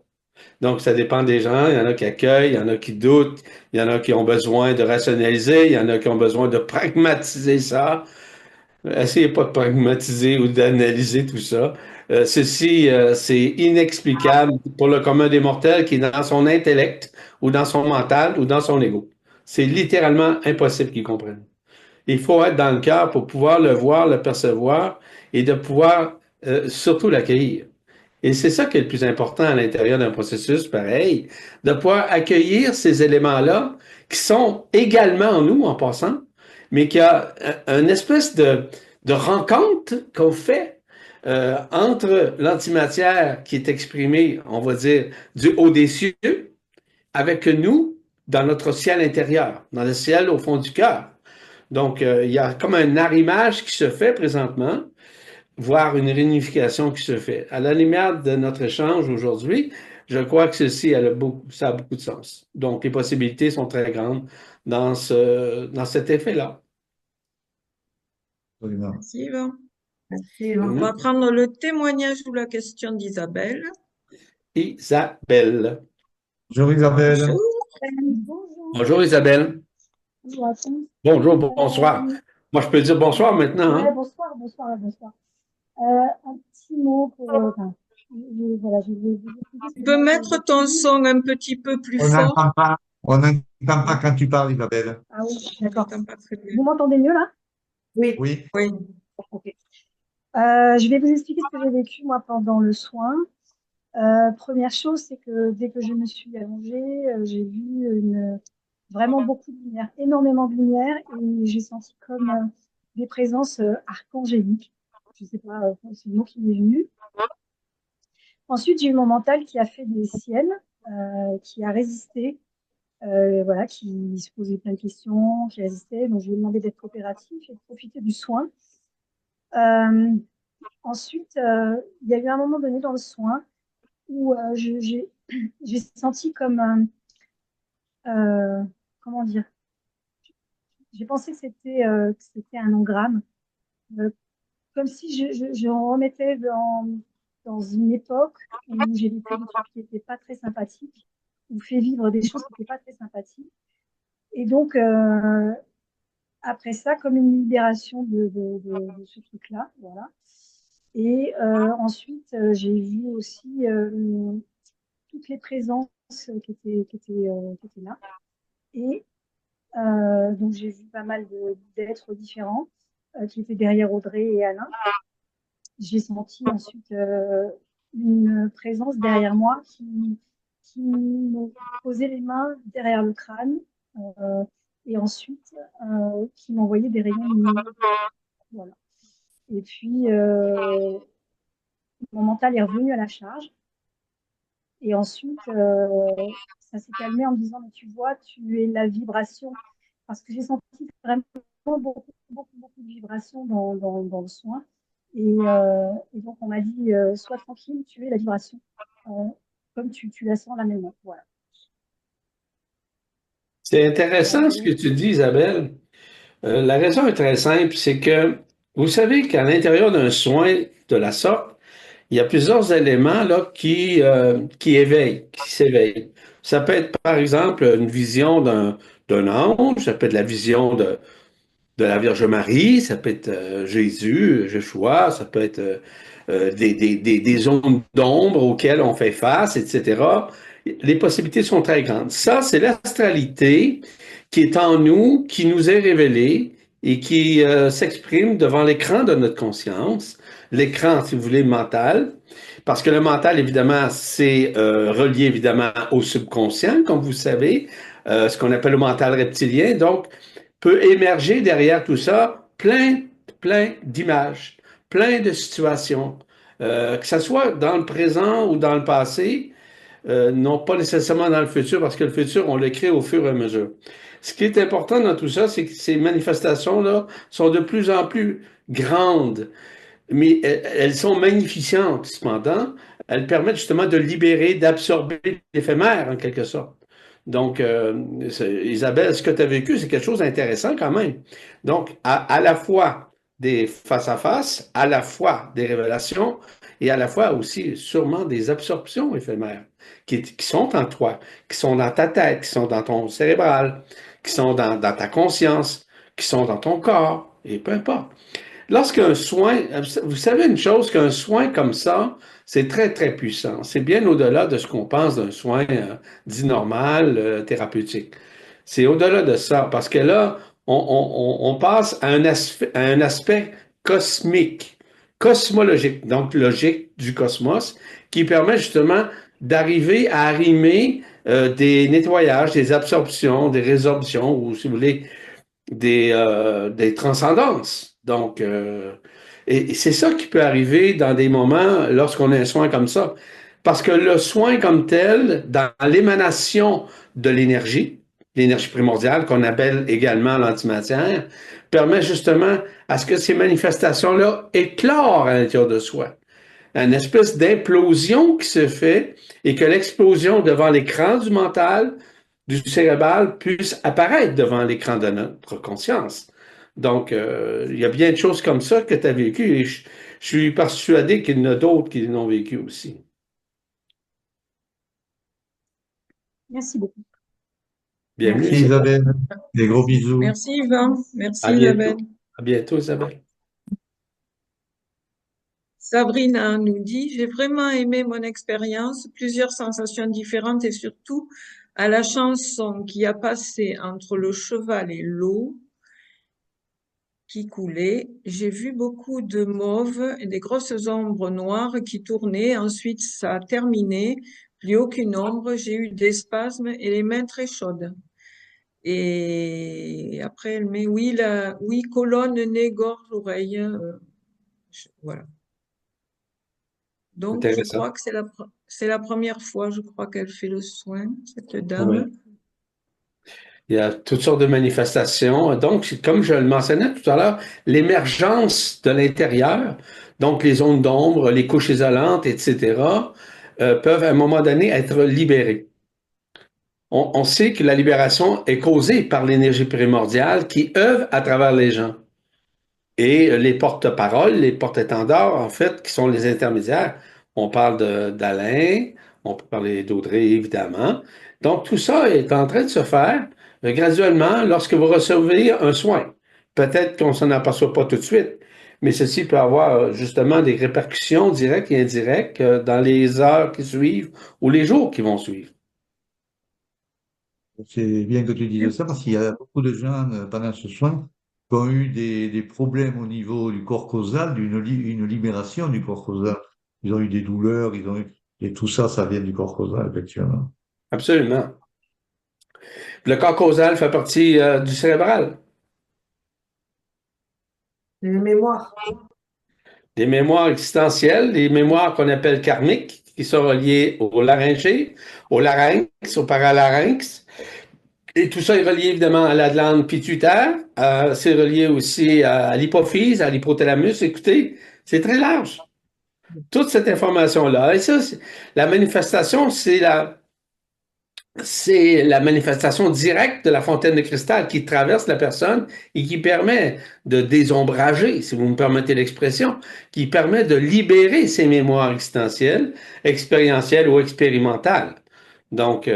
Donc, ça dépend des gens. Il y en a qui accueillent, il y en a qui doutent, il y en a qui ont besoin de rationaliser, il y en a qui ont besoin de pragmatiser ça. Essayez pas de pragmatiser ou d'analyser tout ça. C'est inexplicable pour le commun des mortels qui est dans son intellect ou dans son mental ou dans son ego. C'est littéralement impossible qu'ils comprennent. Il faut être dans le cœur pour pouvoir le voir, le percevoir et de pouvoir surtout l'accueillir. Et c'est ça qui est le plus important à l'intérieur d'un processus pareil, de pouvoir accueillir ces éléments-là qui sont également en nous en passant, mais qu'il y a une espèce de rencontre qu'on fait entre l'antimatière qui est exprimée, on va dire, du haut des cieux, avec nous dans notre ciel intérieur, dans le ciel au fond du cœur. Donc, il y a comme un arrimage qui se fait présentement, voire une réunification qui se fait. À la lumière de notre échange aujourd'hui, je crois que ceci ça a beaucoup de sens. Donc, les possibilités sont très grandes dans cet effet-là. absolument. Merci, Yvan. Merci, On va prendre le témoignage ou la question d'Isabelle. Isabelle. Bonjour Isabelle. Bonjour. Bonjour Isabelle. Bonjour à tous. Bonjour, bonsoir. Moi, je peux dire bonsoir maintenant, Ouais, hein? bonsoir, bonsoir, bonsoir. Un petit mot pour. Enfin, voilà, je vais vous expliquer ce Tu que peux moi mettre ton son un petit peu plus On fort? n'entend pas, on n'entend pas quand tu parles, Isabelle. Ah oui, Je d'accord. n'entends pas très bien. Vous m'entendez mieux là? Oui. Oui, Oui. Ok. Je vais vous expliquer ce que j'ai vécu moi pendant le soin. Première chose, c'est que dès que je me suis allongée, j'ai vu vraiment beaucoup de lumière, énormément de lumière, et j'ai senti comme des présences archangéliques. Je ne sais pas, c'est le mot qui m'est venu. Ensuite, j'ai eu mon mental qui a fait des siennes, qui a résisté, voilà, qui se posait plein de questions, qui résistait. Donc, je lui ai demandé d'être coopératif et de profiter du soin. Euh, Ensuite, il y a eu un moment donné dans le soin où j'ai senti comme, comment dire, j'ai pensé que c'était un engramme, euh, comme si je remettais dans une époque où j'ai vécu des trucs qui n'étaient pas très sympathiques, ou fait vivre des choses qui n'étaient pas très sympathiques. Et donc, après ça, comme une libération de ce truc-là, voilà. Et ensuite, j'ai vu aussi toutes les présences qui étaient là. Et donc, j'ai vu pas mal d'êtres différents qui étaient derrière Audrey et Alain. J'ai senti ensuite une présence derrière moi qui me posait les mains derrière le crâne et ensuite qui m'envoyait des rayons lumineux. Voilà. Et puis, mon mental est revenu à la charge. Et ensuite, ça s'est calmé en me disant, mais tu vois, tu es la vibration. Parce que j'ai senti vraiment beaucoup de vibrations dans le soin. Et donc, on m'a dit, sois tranquille, tu es la vibration. Euh, comme tu la sens là maintenant. Voilà. C'est intéressant ce que tu dis, Isabelle. La raison est très simple, c'est que vous savez qu'à l'intérieur d'un soin de la sorte, il y a plusieurs éléments là, qui éveillent, qui s'éveillent. Ça peut être, par exemple, une vision d'un ange, ça peut être la vision de la Vierge Marie, ça peut être Jésus, Jéhoshua, ça peut être des zones d'ombre auxquelles on fait face, etc. Les possibilités sont très grandes. Ça, c'est l'astralité qui est en nous, qui nous est révélée et qui s'exprime devant l'écran de notre conscience, l'écran, si vous voulez, mental. Parce que le mental, évidemment, c'est relié évidemment au subconscient, comme vous savez, ce qu'on appelle le mental reptilien. Donc, peut émerger derrière tout ça plein d'images, plein de situations, que ce soit dans le présent ou dans le passé, non pas nécessairement dans le futur, parce que le futur, on le crée au fur et à mesure. Ce qui est important dans tout ça, c'est que ces manifestations-là sont de plus en plus grandes, mais elles sont magnificantes, cependant. Elles permettent justement de libérer, d'absorber l'éphémère, en quelque sorte. Donc, Isabelle, ce que tu as vécu, c'est quelque chose d'intéressant quand même. Donc, à la fois des face-à-face, à la fois des révélations et à la fois aussi sûrement des absorptions éphémères qui sont en toi, qui sont dans ta tête, qui sont dans ton cérébral, qui sont dans ta conscience, qui sont dans ton corps, et peu importe. Lorsqu'un soin, vous savez une chose, qu'un soin comme ça, c'est très puissant. C'est bien au-delà de ce qu'on pense d'un soin dit normal, thérapeutique. C'est au-delà de ça, parce que là, on passe à un aspect cosmique, cosmologique, donc logique du cosmos, qui permet justement d'arriver à arrimer des nettoyages, des absorptions, des résorptions, ou si vous voulez, des transcendances. Donc, et c'est ça qui peut arriver dans des moments lorsqu'on a un soin comme ça. Parce que le soin comme tel, dans l'émanation de l'énergie primordiale qu'on appelle également l'antimatière, permet justement à ce que ces manifestations-là éclorent à l'intérieur de soi. Une espèce d'implosion qui se fait et que l'explosion devant l'écran du mental du cérébral puisse apparaître devant l'écran de notre conscience. Donc, il y a bien de choses comme ça que tu as vécues et je suis persuadé qu'il y en a d'autres qui l'ont vécu aussi. Merci beaucoup. Bienvenue, Merci Isabelle. Des gros bisous. Merci Yvan, merci à Isabelle. bientôt. À bientôt, Isabelle. Sabrina nous dit, j'ai vraiment aimé mon expérience, plusieurs sensations différentes et surtout à la chanson qui a passé entre le cheval et l'eau qui coulait. J'ai vu beaucoup de mauve et des grosses ombres noires qui tournaient. Ensuite, ça a terminé. Plus aucune ombre. J'ai eu des spasmes et les mains très chaudes. Et après, elle met, oui, oui, colonne, nez, gorge, oreille. Voilà. Donc, je Intéressant. crois que c'est la première fois, je crois qu'elle fait le soin, cette Oui. dame. Il y a toutes sortes de manifestations. Donc, comme je le mentionnais tout à l'heure, l'émergence de l'intérieur, donc les zones d'ombre, les couches isolantes, etc., peuvent à un moment donné être libérées. On sait que la libération est causée par l'énergie primordiale qui œuvre à travers les gens. Et les porte-paroles, les porte-étendards, en fait, qui sont les intermédiaires. On parle d'Alain, on peut parler d'Audrey, évidemment. Donc, tout ça est en train de se faire graduellement lorsque vous recevez un soin. Peut-être qu'on s'en aperçoit pas tout de suite, mais ceci peut avoir justement des répercussions directes et indirectes dans les heures qui suivent ou les jours qui vont suivre. C'est bien que tu dises ça parce qu'il y a beaucoup de gens pendant ce soin qui ont eu des problèmes au niveau du corps causal, une libération du corps causal. Ils ont eu des douleurs, et tout ça, ça vient du corps causal, effectivement. Absolument. Le corps causal fait partie du cérébral. Les mémoires. des mémoires existentielles, des mémoires qu'on appelle karmiques, qui sont reliées au laryngé, au larynx, au paralarynx. Et tout ça est relié évidemment à la glande pituitaire. C'est relié aussi à l'hypophyse, à l'hypothalamus. Écoutez, c'est très large. Toute cette information-là. Et ça, la manifestation, c'est la manifestation directe de la fontaine de cristal qui traverse la personne et qui permet de désombrager, si vous me permettez l'expression, qui permet de libérer ses mémoires existentielles, expérientielles ou expérimentales. Donc,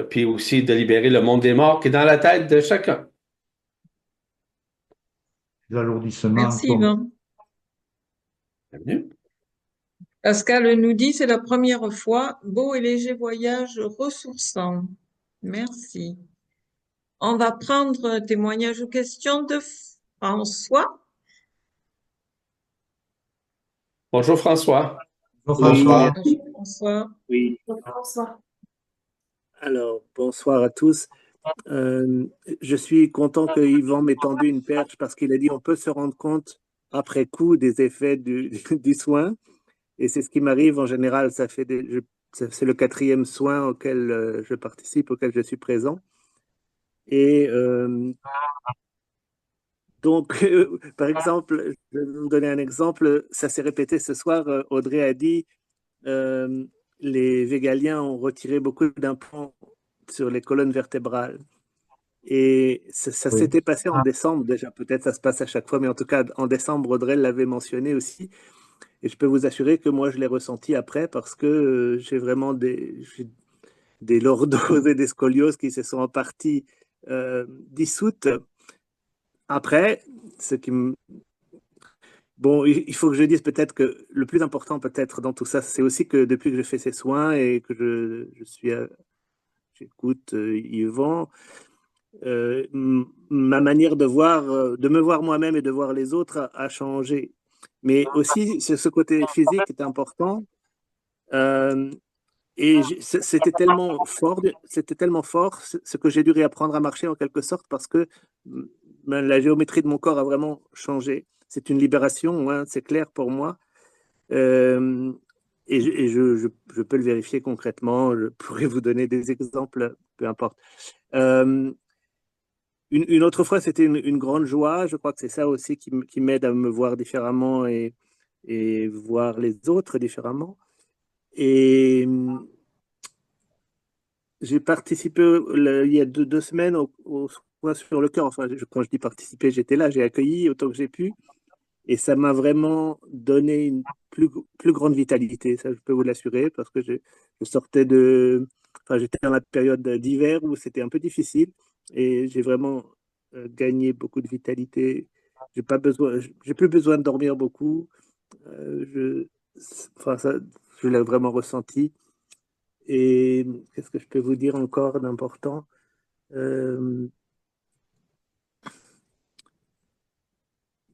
puis aussi de libérer le monde des morts qui est dans la tête de chacun. L'alourdissement, Merci, Yvan. Bienvenue. Pascal nous dit, c'est la première fois, beau et léger voyage ressourçant. Merci. On va prendre témoignage ou questions de François. Bonjour François. Bonjour Oui, François. Bonjour, François. oui. François. Alors, bonsoir à tous. Je suis content que Yvan m'ait tendu une perche parce qu'il a dit on peut se rendre compte après coup des effets du soin. Et c'est ce qui m'arrive en général. C'est le 4e soin auquel je participe, auquel je suis présent. Et donc, par exemple, je vais vous donner un exemple. Ça s'est répété ce soir. Audrey a dit euh, les végaliens ont retiré beaucoup d'implants sur les colonnes vertébrales. Et ça Oui. s'était passé en décembre déjà, peut-être ça se passe à chaque fois, mais en tout cas en décembre, Audrey l'avait mentionné aussi. Et je peux vous assurer que moi je l'ai ressenti après parce que j'ai vraiment des lordoses et des scolioses qui se sont en partie dissoutes. Après, ce qui me... Bon, il faut que je dise peut-être que le plus important peut-être dans tout ça, c'est aussi que depuis que je fais ces soins et que j'écoute Yvan, ma manière de voir, de me voir moi-même et de voir les autres a changé. Mais aussi, ce côté physique est important. Euh, et c'était tellement fort, ce que j'ai dû réapprendre à marcher en quelque sorte, parce que la géométrie de mon corps a vraiment changé. C'est une libération, hein, c'est clair pour moi. Euh, je peux le vérifier concrètement, je pourrais vous donner des exemples, peu importe. Euh, une autre fois, c'était une grande joie. Je crois que c'est ça aussi qui m'aide à me voir différemment et voir les autres différemment. Et j'ai participé il y a 2 semaines au soin sur le cœur. Enfin, quand je dis participer, j'étais là, j'ai accueilli autant que j'ai pu. Et ça m'a vraiment donné une plus grande vitalité, ça je peux vous l'assurer, parce que je sortais enfin, j'étais dans la période d'hiver où c'était un peu difficile et j'ai vraiment gagné beaucoup de vitalité. J'ai plus besoin de dormir beaucoup. Enfin, ça, je l'ai vraiment ressenti. Et qu'est-ce que je peux vous dire encore d'important? Euh,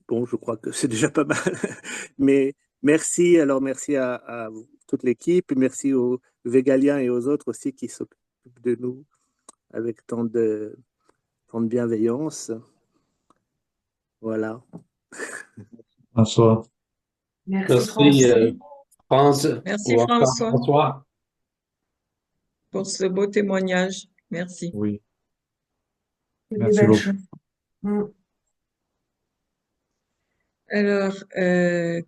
Bon, je crois que c'est déjà pas mal. Mais merci, alors merci à toute l'équipe, merci aux Végaliens et aux autres aussi qui s'occupent de nous avec tant de bienveillance. Voilà. François. Merci Merci François. France Merci, ou encore François, François. pour ce beau témoignage. Merci. Oui, C'est des merci belles beaucoup. choses. Mm. Alors,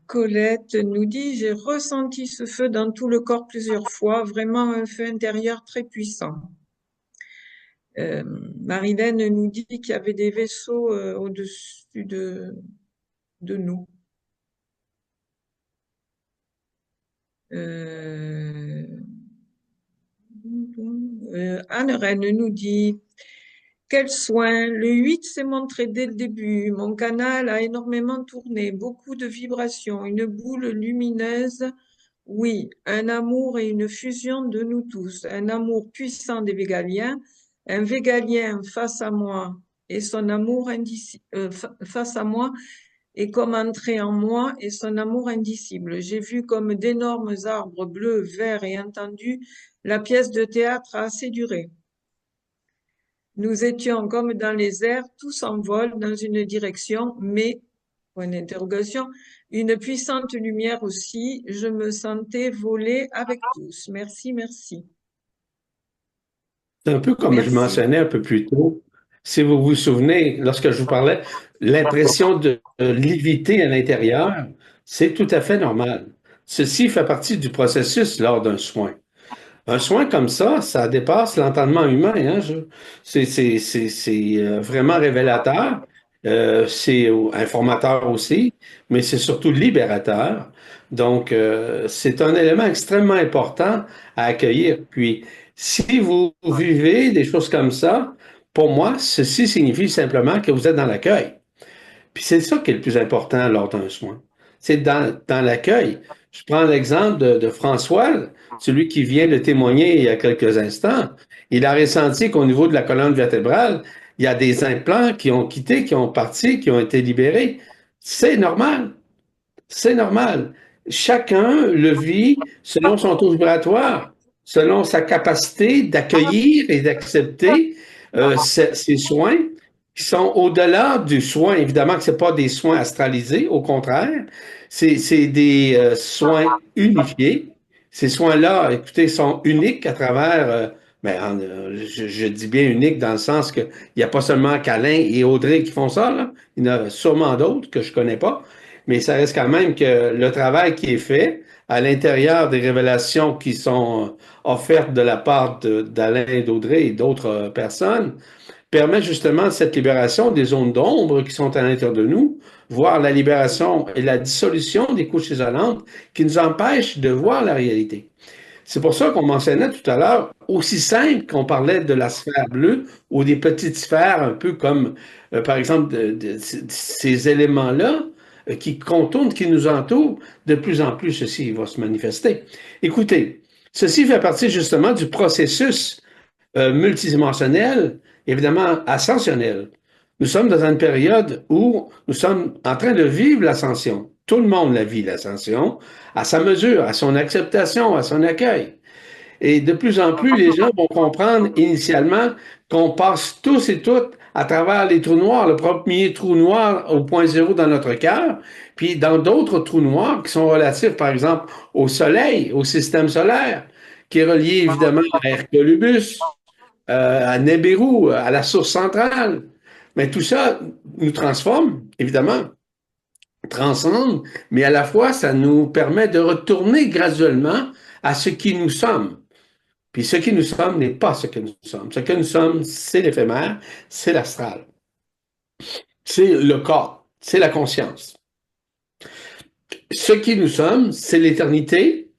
Colette nous dit, j'ai ressenti ce feu dans tout le corps plusieurs fois, vraiment un feu intérieur très puissant. Marilène nous dit qu'il y avait des vaisseaux au-dessus de nous. Anne-Reine nous dit, quel soin! Le 8 s'est montré dès le début. Mon canal a énormément tourné, beaucoup de vibrations, une boule lumineuse. Oui, un amour et une fusion de nous tous, un amour puissant des Végaliens, un Végalien face à moi et son amour face à moi est comme entrer en moi et son amour indicible. J'ai vu comme d'énormes arbres bleus, verts et entendu la pièce de théâtre a assez duré. Nous étions comme dans les airs, tous en vol dans une direction, mais Point d'interrogation. Une puissante lumière aussi. Je me sentais voler avec tous. Merci, merci. C'est un peu comme je Merci. mentionnais un peu plus tôt. Si vous vous souvenez, lorsque je vous parlais, l'impression de léviter à l'intérieur, c'est tout à fait normal. Ceci fait partie du processus lors d'un soin. Un soin comme ça dépasse l'entendement humain, hein. C'est vraiment révélateur. C'est informateur aussi, mais c'est surtout libérateur. Donc, c'est un élément extrêmement important à accueillir. Puis, si vous vivez des choses comme ça, pour moi, ceci signifie simplement que vous êtes dans l'accueil. Puis c'est ça qui est le plus important lors d'un soin. C'est dans l'accueil. Je prends l'exemple de François, celui qui vient de témoigner il y a quelques instants. Il a ressenti qu'au niveau de la colonne vertébrale, il y a des implants qui ont quitté, qui ont parti, qui ont été libérés. C'est normal. C'est normal. Chacun le vit selon son taux vibratoire, selon sa capacité d'accueillir et d'accepter ces soins qui sont au-delà du soin. Évidemment que ce pas des soins astralisés, au contraire, c'est des soins unifiés. Ces soins-là, écoutez, sont uniques à travers, je dis bien unique dans le sens qu'il n'y a pas seulement Câlin et Audrey qui font ça, là. Il y en a sûrement d'autres que je connais pas, mais ça reste quand même que le travail qui est fait à l'intérieur des révélations qui sont offertes de la part d'Alain, d'Audrey et d'autres personnes permet justement cette libération des zones d'ombre qui sont à l'intérieur de nous, voire la libération et la dissolution des couches isolantes qui nous empêchent de voir la réalité. C'est pour ça qu'on mentionnait tout à l'heure, aussi simple qu'on parlait de la sphère bleue ou des petites sphères, un peu comme, par exemple, ces éléments-là qui contournent, qui nous entourent, de plus en plus, ceci va se manifester. Écoutez, ceci fait partie justement du processus multidimensionnel, évidemment ascensionnel. Nous sommes dans une période où nous sommes en train de vivre l'ascension. Tout le monde la vit, l'ascension, à sa mesure, à son acceptation, à son accueil. Et de plus en plus, les gens vont comprendre initialement qu'on passe tous et toutes à travers les trous noirs, le premier trou noir au point zéro dans notre cœur, puis dans d'autres trous noirs qui sont relatifs, par exemple, au Soleil, au système solaire, qui est relié évidemment à Hercolubus, à Nibiru, à la source centrale. Mais tout ça nous transforme, évidemment, transcende, mais à la fois, ça nous permet de retourner graduellement à ce qui nous sommes. Puis ce qui nous sommes n'est pas ce que nous sommes. Ce que nous sommes, c'est l'éphémère, c'est l'astral. C'est le corps, c'est la conscience. Ce qui nous sommes, c'est l'éternité,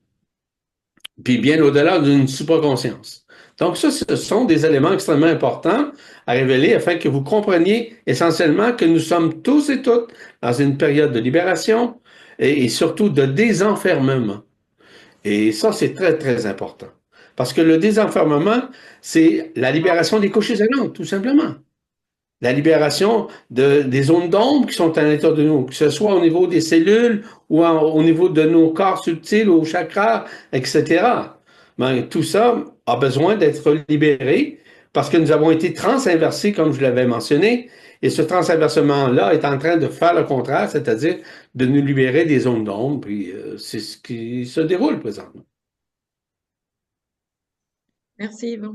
puis bien au-delà d'une supraconscience. Donc ça, ce sont des éléments extrêmement importants à révéler afin que vous compreniez essentiellement que nous sommes tous et toutes dans une période de libération et surtout de désenfermement. Et ça, c'est très, très important. Parce que le désenfermement, c'est la libération des couches isolantes, tout simplement. La libération des zones d'ombre qui sont à l'intérieur de nous, que ce soit au niveau des cellules ou au niveau de nos corps subtils, aux chakras, etc. Ben, tout ça a besoin d'être libéré parce que nous avons été transinversés, comme je l'avais mentionné, et ce transinversement-là est en train de faire le contraire, c'est-à-dire de nous libérer des zones d'ombre, puis c'est ce qui se déroule présentement. Merci, Yvan.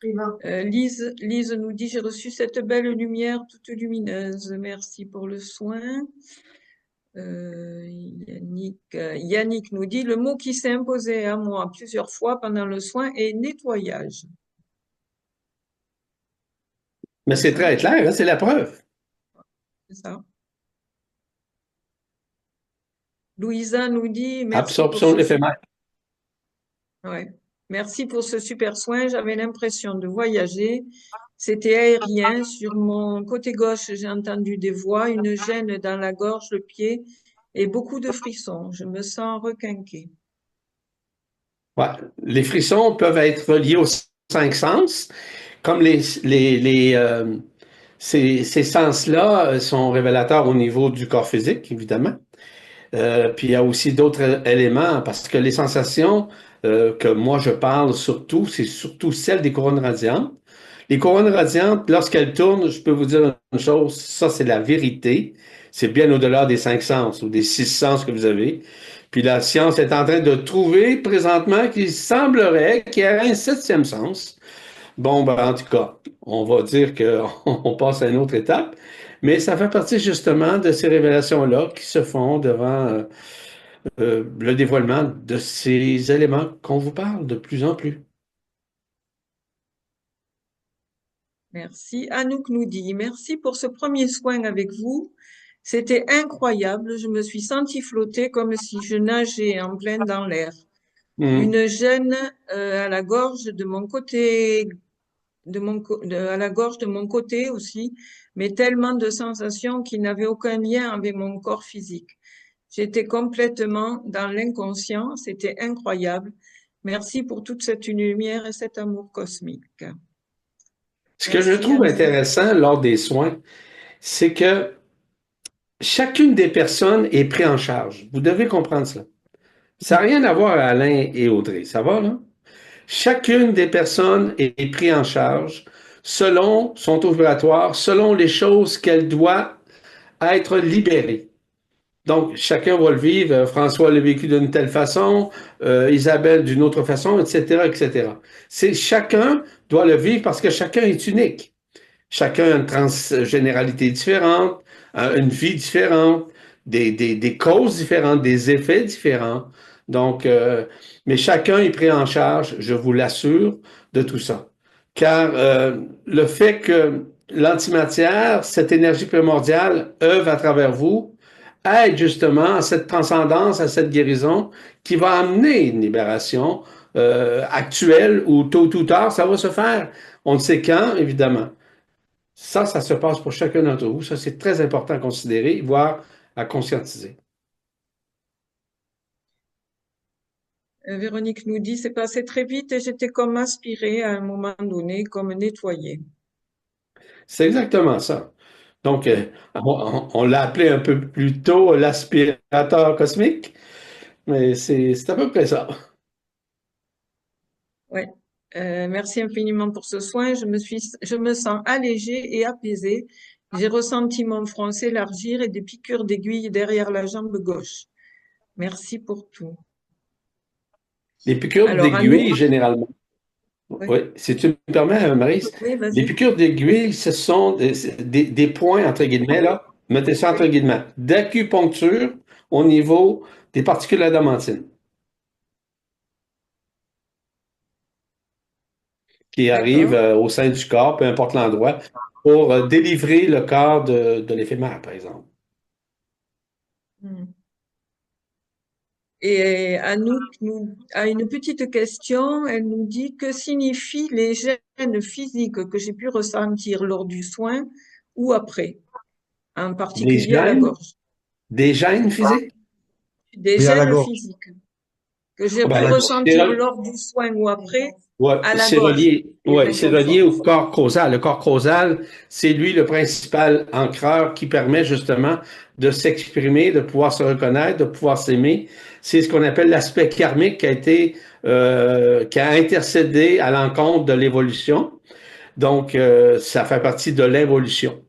Yvan. Lise nous dit, j'ai reçu cette belle lumière toute lumineuse. Merci pour le soin. Yannick nous dit, le mot qui s'est imposé à moi plusieurs fois pendant le soin est nettoyage. Mais c'est très clair, hein, c'est la preuve. C'est ça. Louisa nous dit, merci Absorption de l'éphémère. Ouais. Merci pour ce super soin. J'avais l'impression de voyager. C'était aérien. Sur mon côté gauche, j'ai entendu des voix, une gêne dans la gorge, le pied et beaucoup de frissons. Je me sens requinquée. Ouais. Les frissons peuvent être liés aux cinq sens, comme ces sens-là sont révélateurs au niveau du corps physique, évidemment. Puis il y a aussi d'autres éléments, parce que les sensations que moi je parle surtout, c'est surtout celles des couronnes radiantes. Les couronnes radiantes, lorsqu'elles tournent, je peux vous dire une chose, ça c'est la vérité. C'est bien au-delà des 5 sens ou des 6 sens que vous avez. Puis la science est en train de trouver présentement qu'il semblerait qu'il y ait un 7e sens. Bon, ben, en tout cas, on va dire qu'on passe à une autre étape, mais ça fait partie justement de ces révélations-là qui se font devant le dévoilement de ces éléments qu'on vous parle de plus en plus. Merci. Anouk nous dit, merci pour ce premier soin avec vous. C'était incroyable. Je me suis sentie flotter comme si je nageais en plein dans l'air. Une gêne à la gorge de mon côté, à la gorge de mon côté aussi, mais tellement de sensations qui n'avaient aucun lien avec mon corps physique. J'étais complètement dans l'inconscient. C'était incroyable. Merci pour toute cette lumière et cet amour cosmique. Ce que je Merci, trouve Anouk. intéressant lors des soins, c'est que chacune des personnes est prise en charge. Vous devez comprendre cela. Ça n'a rien à voir à Alain et Audrey. Ça va, là? Chacune des personnes est prise en charge selon son taux vibratoire, selon les choses qu'elle doit être libérée. Donc, chacun va le vivre. François l'a vécu d'une telle façon, Isabelle d'une autre façon, etc., etc. Chacun doit le vivre parce que chacun est unique. Chacun a une transgénéralité différente, une vie différente, des causes différentes, des effets différents. Donc, mais chacun est pris en charge, je vous l'assure, de tout ça. Car le fait que l'antimatière, cette énergie primordiale, œuvre à travers vous, aide justement à cette transcendance, à cette guérison qui va amener une libération actuelle ou tôt ou tard, ça va se faire. On ne sait quand, évidemment. Ça se passe pour chacun d'entre vous. Ça, c'est très important à considérer, voire à conscientiser. Véronique nous dit, c'est passé très vite et j'étais comme aspirée à un moment donné, comme nettoyée. C'est exactement ça. Donc, on l'a appelé un peu plus tôt l'aspirateur cosmique, mais c'est à peu près ça. Ouais. Merci infiniment pour ce soin. Je me sens allégée et apaisée. J'ai ressenti mon front s'élargir et des piqûres d'aiguilles derrière la jambe gauche. Merci pour tout. Les piqûres Alors, d'aiguille, Anouk, généralement. oui, Oui, si tu me permets, Maryse, oui, les vas-y. piqûres d'aiguille, ce sont des points, entre guillemets, là, mettez ça entre guillemets, d'acupuncture au niveau des particules adamantines, qui arrivent D'accord. au sein du corps, peu importe l'endroit, pour délivrer le corps de l'éphémère, par exemple. Hmm. Et Anouk nous a une petite question. Elle nous dit que signifient les gènes physiques que j'ai pu ressentir lors du soin ou après, en Des particulier à la gènes, gorge. des gènes physiques? Des Oui, à la gènes gorge. physiques que j'ai Ah ben, pu ressentir lors du soin ou après à la gorge, les c'est relié inconforts. au corps causal. Le corps causal, c'est lui le principal ancreur qui permet justement de s'exprimer, de pouvoir se reconnaître, de pouvoir s'aimer. C'est ce qu'on appelle l'aspect karmique qui a intercédé à l'encontre de l'évolution. Donc, ça fait partie de l'évolution.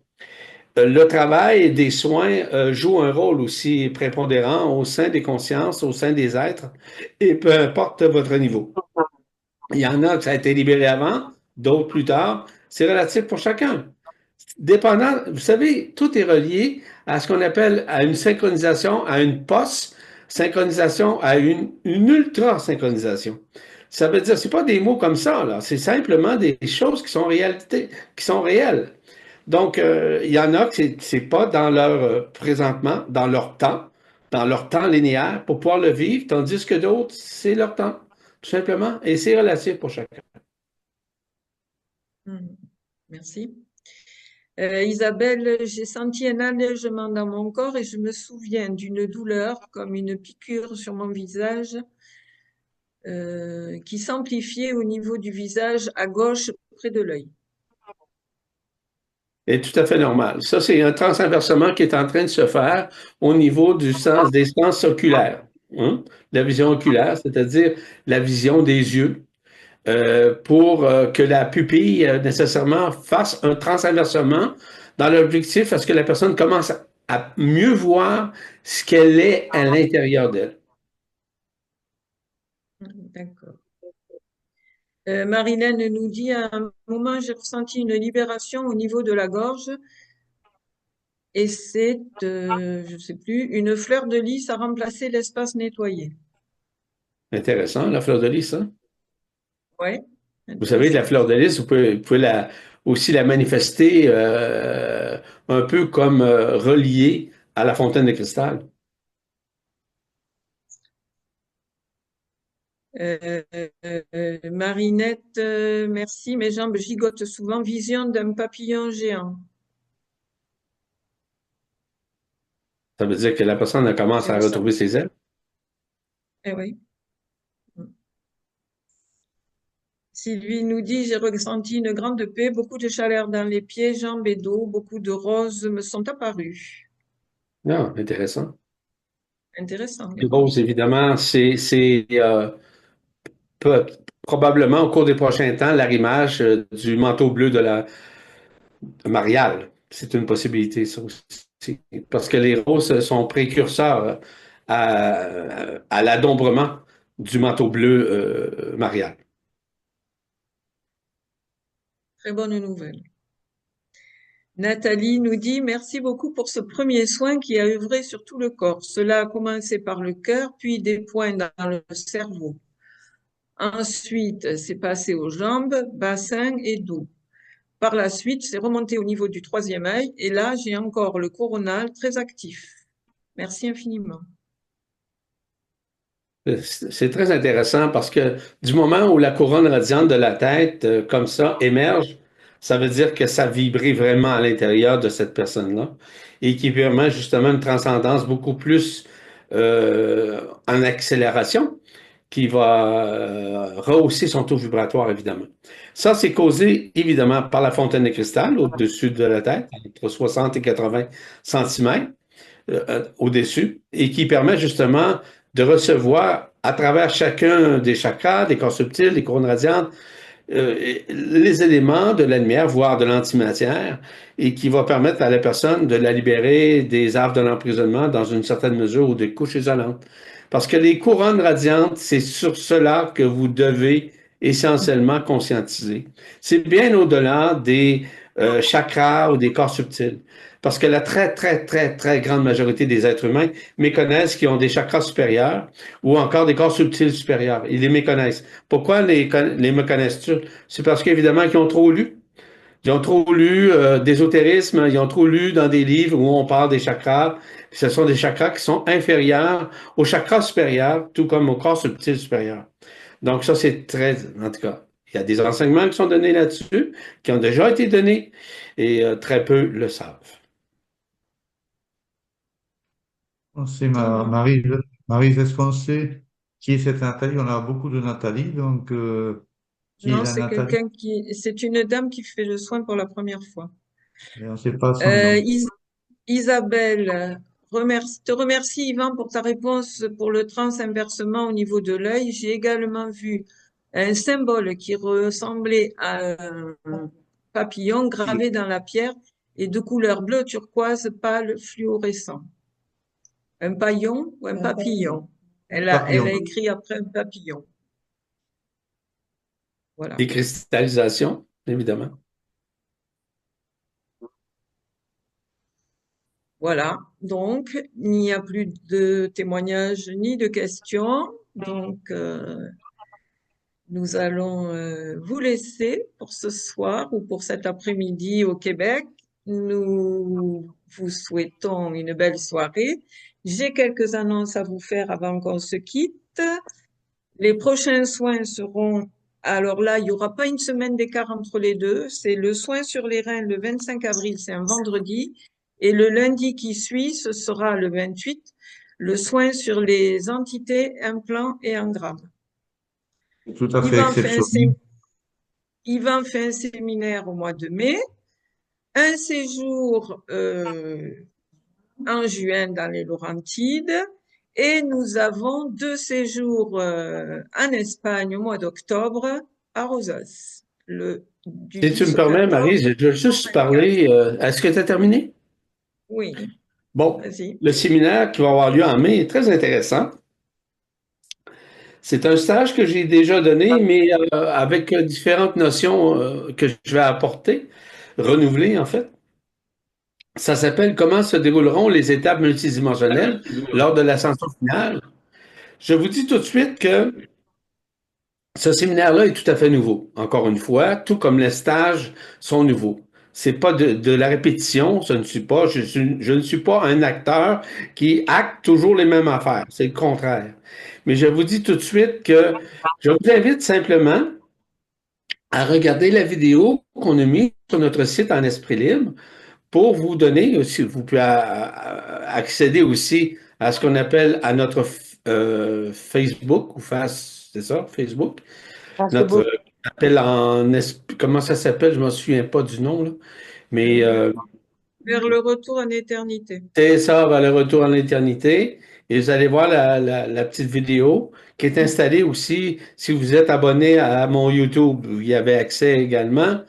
Le travail des soins joue un rôle aussi prépondérant au sein des consciences, au sein des êtres, et peu importe votre niveau. Il y en a que ça a été libéré avant, d'autres plus tard. C'est relatif pour chacun. Dépendant, vous savez, tout est relié à ce qu'on appelle à une synchronisation, à une post-synchronisation, à une ultra-synchronisation. Ça veut dire, c'est pas des mots comme ça, là. C'est simplement des choses qui sont réalité, qui sont réelles. Donc, il y en a que c'est pas dans leur présentement, dans leur temps linéaire pour pouvoir le vivre, tandis que d'autres, c'est leur temps, tout simplement, et c'est relatif pour chacun. Merci. Isabelle, j'ai senti un allègement dans mon corps et je me souviens d'une douleur comme une piqûre sur mon visage qui s'amplifiait au niveau du visage à gauche près de l'œil. C'est tout à fait normal. Ça, c'est un transinversement qui est en train de se faire au niveau des sens oculaires. Hein? La vision oculaire, c'est-à-dire la vision des yeux, pour que la pupille nécessairement fasse un transinversement dans l'objectif à ce que la personne commence à mieux voir ce qu'elle est à l'intérieur d'elle. D'accord. Marilène nous dit, à un moment, j'ai ressenti une libération au niveau de la gorge et c'est, je ne sais plus, une fleur de lys a remplacé l'espace nettoyé. Intéressant, la fleur de lys, hein? Ouais, Vous savez, la intéressant. fleur de lys, vous pouvez aussi la manifester un peu comme reliée à la fontaine de cristal. Marinette, merci. Mes jambes gigotent souvent. Vision d'un papillon géant. Ça veut dire que la personne elle commence Elle à ressent. retrouver ses ailes. Eh oui. Sylvie nous dit, j'ai ressenti une grande paix, beaucoup de chaleur dans les pieds, jambes et dos, beaucoup de roses me sont apparus. Ah, intéressant. Intéressant, les Les roses, roses. évidemment, c'est probablement au cours des prochains temps l'arrimage du manteau bleu de la Mariale. C'est une possibilité, ça aussi. Parce que les roses sont précurseurs à l'adombrement du manteau bleu Mariale. Très bonne nouvelle. Nathalie nous dit, merci beaucoup pour ce premier soin qui a œuvré sur tout le corps. Cela a commencé par le cœur, puis des points dans le cerveau. Ensuite, c'est passé aux jambes, bassin et dos. Par la suite, c'est remonté au niveau du troisième œil et là, j'ai encore le coronal très actif. Merci infiniment. C'est très intéressant parce que du moment où la couronne radiante de la tête, comme ça, émerge, ça veut dire que ça vibrait vraiment à l'intérieur de cette personne-là et qui permet justement une transcendance beaucoup plus en accélération qui va rehausser son taux vibratoire, évidemment. Ça, c'est causé, évidemment, par la fontaine de cristal au-dessus de la tête, entre 60 et 80 centimètres au-dessus, et qui permet justement de recevoir à travers chacun des chakras, des corps subtils, des couronnes radiantes, les éléments de la lumière, voire de l'antimatière, et qui va permettre à la personne de la libérer des arbres de l'emprisonnement dans une certaine mesure ou des couches isolantes. Parce que les couronnes radiantes, c'est sur cela que vous devez essentiellement conscientiser. C'est bien au-delà des chakras ou des corps subtils. Parce que la très, très, très, très grande majorité des êtres humains méconnaissent qu'ils ont des chakras supérieurs ou encore des corps subtils supérieurs. Ils les méconnaissent. Pourquoi les méconnaissent-tu? C'est parce qu'évidemment qu'ils ont trop lu. Ils ont trop lu d'ésotérisme, ils ont trop lu dans des livres où on parle des chakras. Ce sont des chakras qui sont inférieurs aux chakras supérieurs, tout comme au corps subtil supérieur. Donc ça, c'est très... En tout cas, il y a des enseignements qui sont donnés là-dessus, qui ont déjà été donnés, et très peu le savent. C'est Effectivement. Marie, Marie, est-ce qu'on sait qui est cette Nathalie? On a beaucoup de Nathalie, donc qui est Non, la Nathalie? c'est une dame qui fait le soin pour la première fois. Mais on ne sait pas son nom. Isabelle, te remercie Yvan pour ta réponse pour le transinversement au niveau de l'œil. J'ai également vu un symbole qui ressemblait à un papillon gravé dans la pierre et de couleur bleu turquoise pâle fluorescent. Un paillon ou un papillon? Elle a Papillon. écrit après un papillon. Voilà. Des cristallisations, évidemment. Voilà. Donc, il n'y a plus de témoignages ni de questions. Donc, nous allons vous laisser pour ce soir ou pour cet après-midi au Québec. Nous vous souhaitons une belle soirée. J'ai quelques annonces à vous faire avant qu'on se quitte. Les prochains soins seront, alors là, il n'y aura pas une semaine d'écart entre les deux. C'est le soin sur les reins le 25 avril, c'est un vendredi. Et le lundi qui suit, ce sera le 28, le soin sur les entités, implants et engrammes. Tout à fait exceptionnel. Yvan fait un séminaire au mois de mai, un séjour en juin dans les Laurentides et nous avons 2 séjours en Espagne au mois d'octobre à Rosas. Du Si tu 10 me au permets, 14. Marie, je veux juste parler. Est-ce que tu as terminé? Oui. Bon, Vas-y. le séminaire qui va avoir lieu en mai est très intéressant. C'est un stage que j'ai déjà donné, mais avec différentes notions que je vais apporter, renouveler en fait. Ça s'appelle Comment se dérouleront les étapes multidimensionnelles lors de l'ascension finale. Je vous dis tout de suite que ce séminaire-là est tout à fait nouveau. Encore une fois, tout comme les stages sont nouveaux. C'est pas de la répétition, je ne suis pas un acteur qui acte toujours les mêmes affaires. C'est le contraire. Mais je vous dis tout de suite que je vous invite simplement à regarder la vidéo qu'on a mise sur notre site en esprit libre pour vous donner aussi, vous pouvez accéder aussi à ce qu'on appelle à notre Facebook ou c'est ça, Facebook. Notre appel comment ça s'appelle? Je ne me souviens pas du nom, là. Mais Vers le retour en éternité. c'est ça, vers le retour en éternité. Et vous allez voir la petite vidéo qui est installée aussi. Si vous êtes abonné à mon YouTube, vous y avez accès également.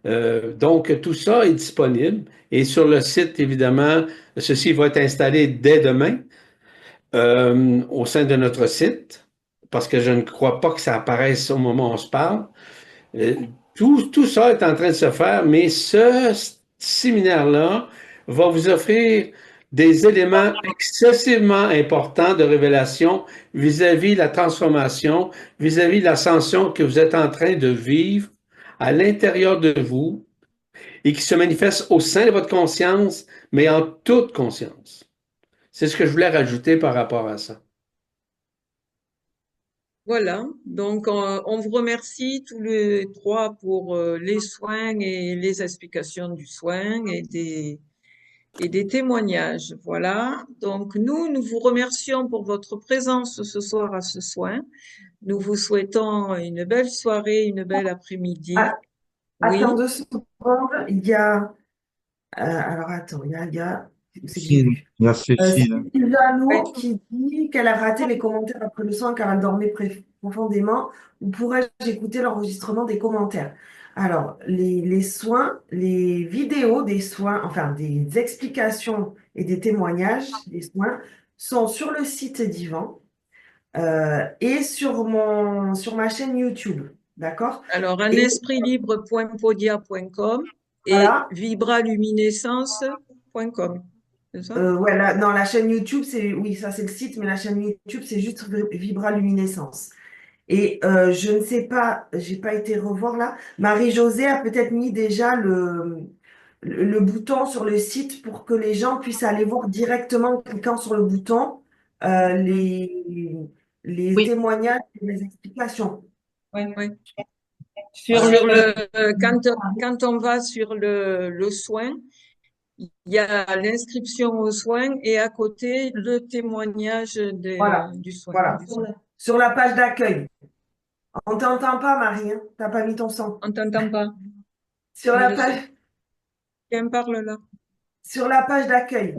Donc, tout ça est disponible. Et sur le site, évidemment, ceci va être installé dès demain au sein de notre site, parce que je ne crois pas que ça apparaisse au moment où on se parle. Euh, tout ça est en train de se faire, mais ce séminaire-là va vous offrir des éléments excessivement importants de révélation vis-à-vis de la transformation, vis-à-vis de l'ascension que vous êtes en train de vivre à l'intérieur de vous et qui se manifeste au sein de votre conscience, mais en toute conscience. C'est ce que je voulais rajouter par rapport à ça. Voilà, donc on vous remercie tous les trois pour les soins et les explications du soin et des témoignages. Voilà, donc nous vous remercions pour votre présence ce soir à ce soin. Nous vous souhaitons une belle soirée, une belle après-midi. Ah, Oui, attends 2 secondes, il y a... alors attends, il y a... c'est que j'ai vu. Il y a Cécile. Sylvano qui dit qu'elle a raté les commentaires après le soin car elle dormait profondément. Où pourrais-je écouter l'enregistrement des commentaires? Alors, les soins, les vidéos des soins, enfin des explications et des témoignages des soins sont sur le site d'Yvan et sur ma chaîne YouTube. D'accord? alors un Et espritlibres.podia.com et voilà. vibraluminescence.com. C'est ça? Ouais, non, la chaîne YouTube, oui, ça c'est le site, mais la chaîne YouTube, c'est juste Vibraluminescence. Et je ne sais pas, j'ai pas été revoir là. Marie-Josée a peut-être mis déjà le bouton sur le site pour que les gens puissent aller voir directement en cliquant sur le bouton les Oui, témoignages et les explications. Oui, oui. sur Sur le, quand on va sur le soin, il y a l'inscription aux soins et à côté le témoignage Voilà, du soin. voilà. Sur la page d'accueil. On t'entend pas, Marie, hein? T'as pas mis ton son. On t'entend pas. Sur Mais la je page, sais. Qui parle là? sur la page d'accueil.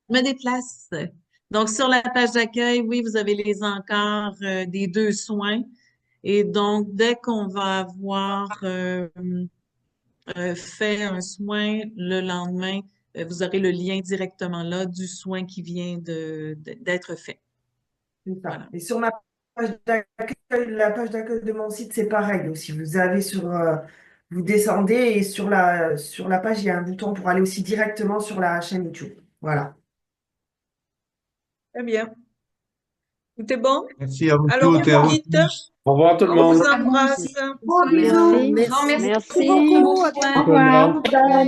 je me déplace. Donc, sur la page d'accueil, oui, vous avez les encarts des 2 soins. Et donc, dès qu'on va avoir fait un soin le lendemain, vous aurez le lien directement là du soin qui vient d'être fait. C'est ça. Voilà. Et sur ma page d'accueil, la page d'accueil de mon site, c'est pareil aussi. Vous avez vous descendez et sur la page, il y a un bouton pour aller aussi directement sur la chaîne YouTube. Voilà. Très bien. Tout est bon? Merci à vous Alors, toutes et à vous vite, tous. Au revoir tout le on monde. vous embrasse. Gros Merci. bisous. Merci beaucoup. À Au bientôt. revoir.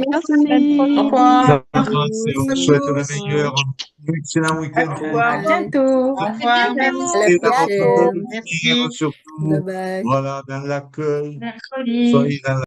Merci. Au revoir. Ça avance et on vous souhaite le meilleur. Un excellent week-end Au pour revoir. vous. À bientôt. Au revoir. Et dans votre Merci. devenir, surtout, voilà, dans l'accueil, Mercredi. soyez dans